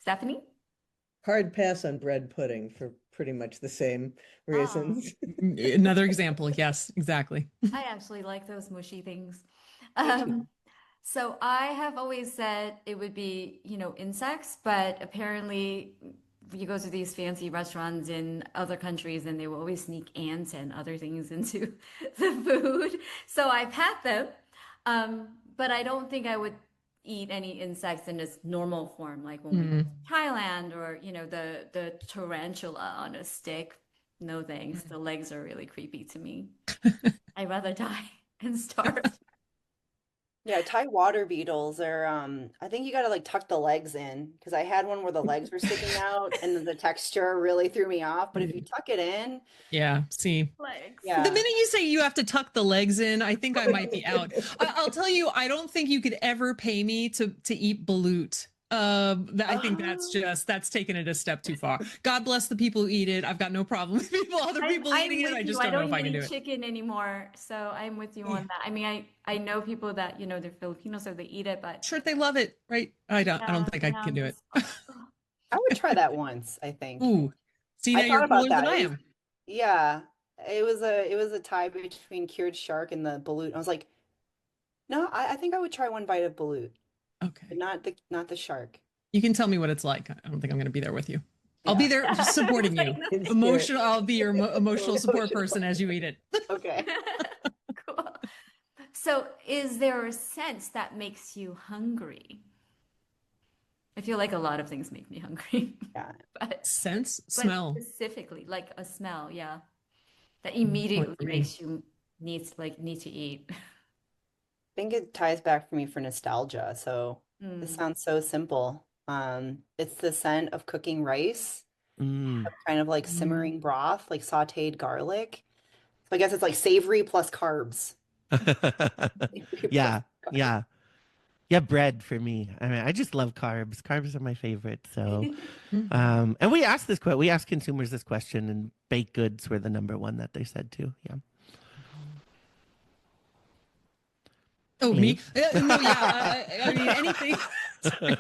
Stephanie? Hard pass on bread pudding for pretty much the same Oh, reasons. Another example. Yes, exactly. I actually like those mushy things. Me too. So I have always said it would be, insects, but apparently you go to these fancy restaurants in other countries and they will always sneak ants and other things into the food. So I've had them, but I don't think I would eat any insects in its normal form, like when we go Mm. to Thailand or, the tarantula on a stick. No thanks. The legs are really creepy to me. I'd rather die and starve. Yeah, Thai water beetles are I think you gotta like tuck the legs in because I had one where the legs were sticking out and the texture really threw me off. But if you tuck it in, Yeah, see. Legs. The yeah. minute you say you have to tuck the legs in, I think I might be out. I'll tell you, I don't think you could ever pay me to eat balut. I think Oh, that's taken it a step too far. God bless the people who eat it. I've got no problem with other people I'm eating it. with I you. just I don't know don't if I even can do eat it. chicken anymore, so I'm with you on that. I mean, I know people that, they're Filipino, so they eat it, but Sure, they love it, right? I don't yeah, think I can I'm do it. just, oh, I would try that once, I think. Ooh, see I now you're thought about cooler than that. I It was am. yeah. It was a tie between cured shark and the balut. I was like, no, I think I would try one bite of balut, but Okay, not the shark. you can tell me what it's like. I don't think I'm going to be there with you. I'll be Yeah. there supporting you. In spirit. Emotional. I'll be your emotional support Emotional. person as you eat it. Okay. cool. So, is there a sense that makes you hungry? I feel like a lot of things make me hungry, Yeah. but Sense, but smell. specifically, like a smell, yeah, that I'm immediately hungry. makes you need to eat. Think it ties back for me for nostalgia. So this Mm. sounds so simple. It's the scent of cooking rice, Mm. kind of like simmering broth, like sautéed garlic. So I guess it's like savory plus carbs. Savory plus Yeah, carbs. yeah. Yeah, bread for me. I mean, I just love carbs. Carbs are my favorite. So, Mhm. and we asked consumers this question, and baked goods were the number one that they said too. Yeah. Oh, me? Maeve? No, yeah. I mean, anything. Sorry.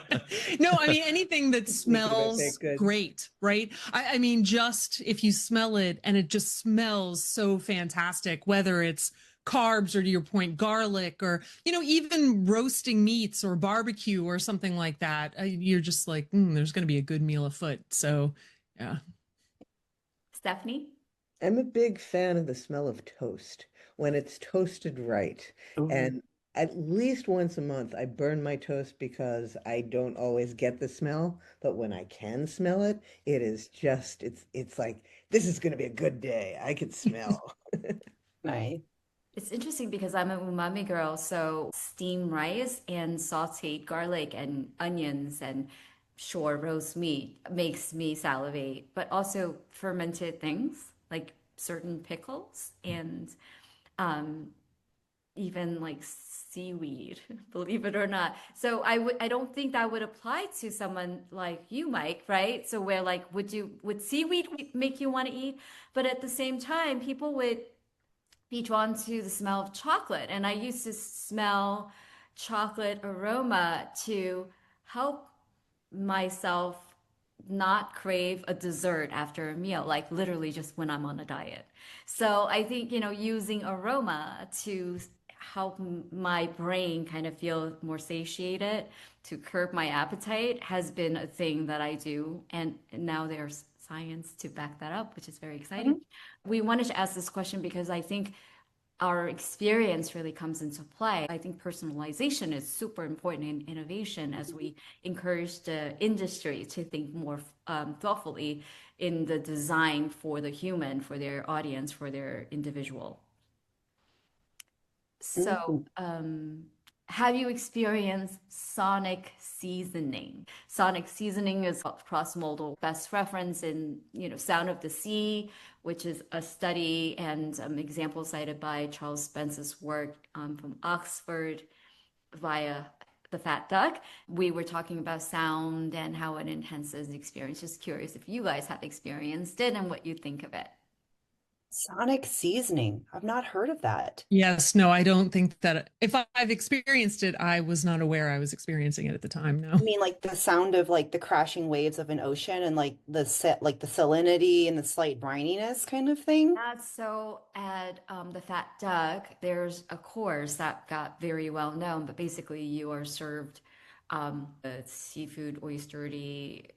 No, I mean, anything that Thinking about smells baked goods. great, right? I mean, just if you smell it and it just smells so fantastic, whether it's carbs or to your point, garlic or, even roasting meats or barbecue or something like that, you're just like, there's going to be a good meal afoot. So, yeah. Stephanie? I'm a big fan of the smell of toast when it's toasted right. Ooh. And at least once a month, I burn my toast because I don't always get the smell. But when I can smell it, it is just, it's like, this is going to be a good day. I can smell. Nice. It's interesting because I'm a umami girl, so steamed rice and sauteed garlic and onions and sure roast meat makes me salivate, but also fermented things like certain pickles and um, even like seaweed, believe it or not. So I don't think that would apply to someone like you, Mike, right? So where like would seaweed make you want to eat? But at the same time, people would be drawn to the smell of chocolate. And I used to smell chocolate aroma to help myself not crave a dessert after a meal, like literally just when I'm on a diet. So I think, using aroma to help my brain kind of feel more satiated, to curb my appetite has been a thing that I do. And now there's science to back that up, which is very exciting. Mhm. We wanted to ask this question because I think our experience really comes into play. I think personalization is super important in innovation as we encourage the industry to think more thoughtfully in the design for the human, for their audience, for their individual. So, Mm. have you experienced sonic seasoning? Sonic seasoning is cross-modal best reference in, Sound of the Sea, which is a study and example cited by Charles Spence's work from Oxford via the fat duck. We were talking about sound and how it enhances the experience. Just curious if you guys have experienced it and what you think of it. Sonic seasoning. I've not heard of that. Yes, no, I don't think that if I've experienced it, I was not aware I was experiencing it at the time. No. I mean, like the sound of like the crashing waves of an ocean and like the salinity and the slight brininess kind of thing. Yeah, so at the Fat Duck, there's a course that got very well known, but basically you are served a seafood oysterty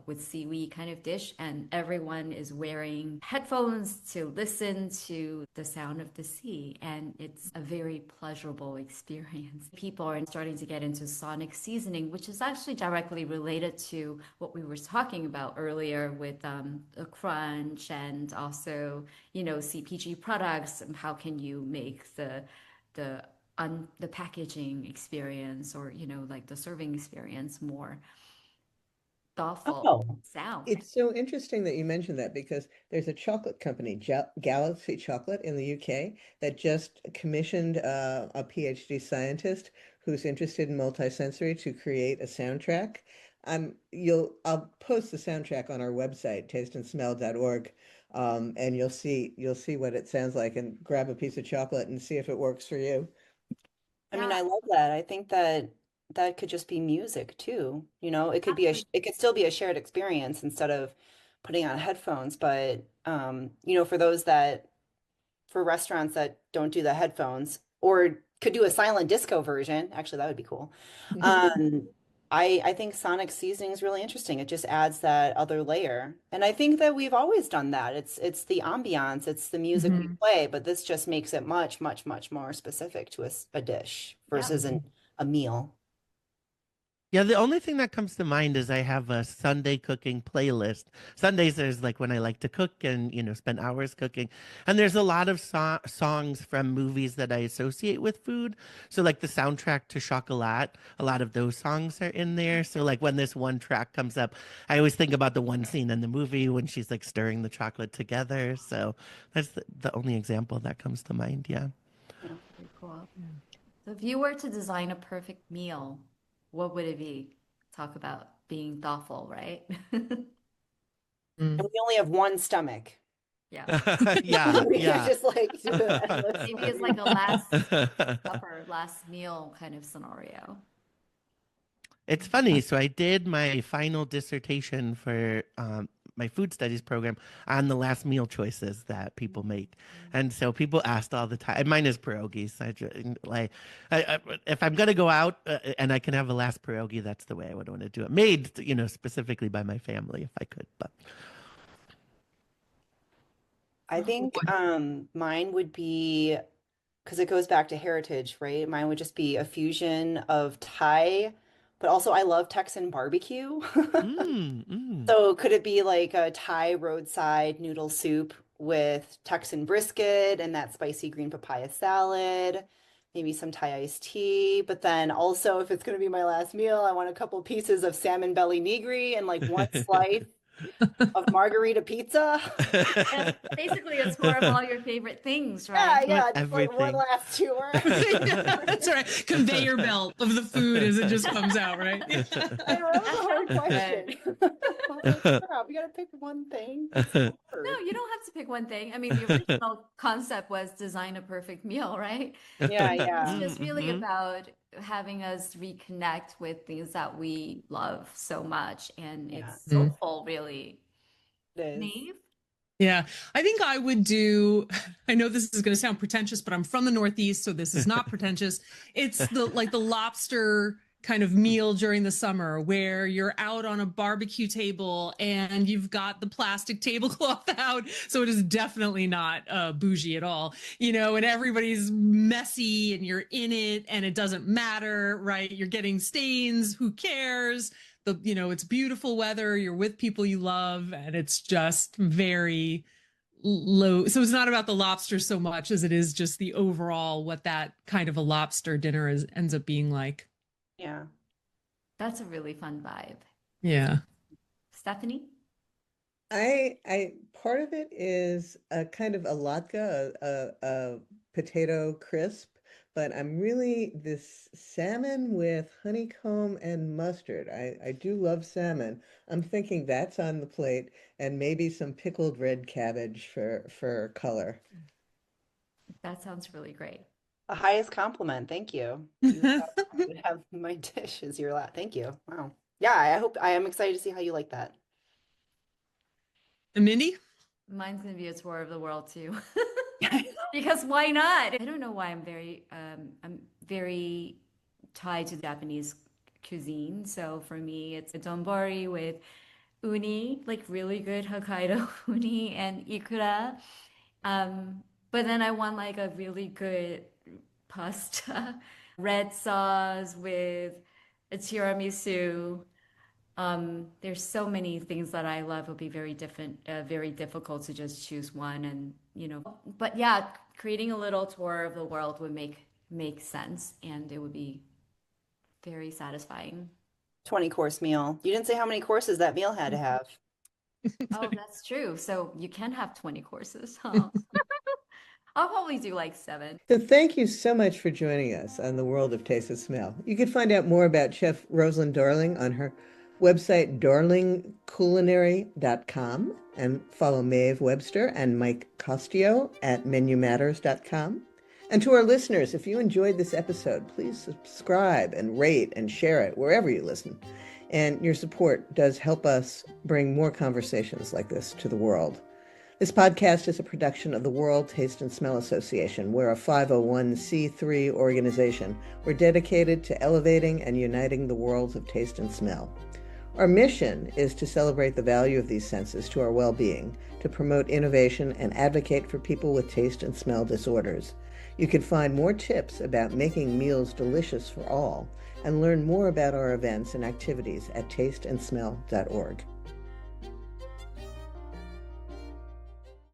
with seaweed kind of dish, and everyone is wearing headphones to listen to the sound of the sea, and it's a very pleasurable experience. People are starting to get into sonic seasoning, which is actually directly related to what we were talking about earlier with the crunch and also, CPG products and how can you make the on the packaging experience, or like the serving experience, more thoughtful Oh, sound. It's so interesting that you mentioned that because there's a chocolate company, Galaxy Chocolate in the UK, that just commissioned a PhD scientist who's interested in multisensory to create a soundtrack. I'll post the soundtrack on our website, tasteandsmell.org, and you'll see what it sounds like, and grab a piece of chocolate and see if it works for you. I mean, Yeah, I love that. I think that that could just be music too. It could be it could still be a shared experience instead of putting on headphones. But for those for restaurants that don't do the headphones or could do a silent disco version, actually that would be cool. Um, I think sonic seasoning is really interesting. It just adds that other layer. And I think that we've always done that. It's the ambiance, it's the music we play, but this just makes it much, much, much more specific to a dish versus a meal. Yeah, the only thing that comes to mind is I have a Sunday cooking playlist. Sundays is like when I like to cook and, spend hours cooking. And there's a lot of songs from movies that I associate with food. So like the soundtrack to Chocolat, a lot of those songs are in there. So like when this one track comes up, I always think about the one scene in the movie when she's like stirring the chocolate together. So that's the only example that comes to mind. Yeah. Yeah. very cool. So if you were to design a perfect meal, what would it be? Talk about being thoughtful, right? And we only have one stomach. Yeah. Yeah. We can't Yeah. just like do it. Maybe it's like a last supper, last meal kind of scenario. It's funny. So I did my final dissertation for my food studies program on the last meal choices that people make, and so people asked all the time. And mine is pierogies. If I'm gonna go out and I can have a last pierogi, that's the way I would want to do it. Made, specifically by my family, if I could. But I think mine would be, because it goes back to heritage, right? Mine would just be a fusion of Thai, but also I love Texan barbecue. mm, mm. So could it be like a Thai roadside noodle soup with Texan brisket and that spicy green papaya salad, maybe some Thai iced tea, but then also if it's going to be my last meal, I want a couple pieces of salmon belly nigiri and like one slice of margarita pizza. And basically, it's more of all your favorite things, right? Yeah, just like one Everything. last tour. That's right. Conveyor belt of the food as it just comes out, right? I know, that was a hard question. Crap, we gotta pick one thing. It's No, hard. you don't have to pick one thing. I mean, the original concept was design a perfect meal, right? Yeah, yeah. It's just really Mhm. about having us reconnect with things that we love so much. And Yeah. it's soulful, really. It is. Maeve? Yeah, I think I would do, I know this is going to sound pretentious, but I'm from the Northeast, so this is not pretentious. It's the lobster kind of meal during the summer where you're out on a barbecue table and you've got the plastic tablecloth out. So it is definitely not bougie at all, and everybody's messy and you're in it and it doesn't matter, right? You're getting stains. Who cares? It's beautiful weather, you're with people you love, and it's just very low. So it's not about the lobster so much as it is just the overall, what that kind of a lobster dinner ends up being like. Yeah. That's a really fun vibe. Yeah. Stephanie? I part of it is a kind of a latke, a potato crisp, but I'm really this salmon with honeycomb and mustard. I do love salmon. I'm thinking that's on the plate, and maybe some pickled red cabbage for color. That sounds really great. The highest compliment. Thank you. You would have my dish as your last. Thank you. Wow. Yeah, I am excited to see how you like that. And Mindy? Mine's gonna be a tour of the world too. Because why not? I don't know why I'm very tied to Japanese cuisine. So for me, it's a donbori with uni, like really good Hokkaido uni and ikura. But then I want like a really good pasta, red sauce with a tiramisu. There's so many things that I love. It'll be very very difficult to just choose one, and but yeah, creating a little tour of the world would make make sense, and it would be very satisfying. 20-course meal. You didn't say how many courses that meal had to have. Oh, that's true. So you can have 20 courses, huh? I'll probably do like 7. So thank you so much for joining us on the World of Taste and Smell. You can find out more about Chef Rosalyn Darling on her website, darlingculinary.com, and follow Maeve Webster and Mike Kostyo at menumatters.com. And to our listeners, if you enjoyed this episode, please subscribe and rate and share it wherever you listen. And your support does help us bring more conversations like this to the world. This podcast is a production of the World Taste and Smell Association. We're a 501c3 organization. We're dedicated to elevating and uniting the worlds of taste and smell. Our mission is to celebrate the value of these senses to our well-being, to promote innovation, and advocate for people with taste and smell disorders. You can find more tips about making meals delicious for all and learn more about our events and activities at tasteandsmell.org.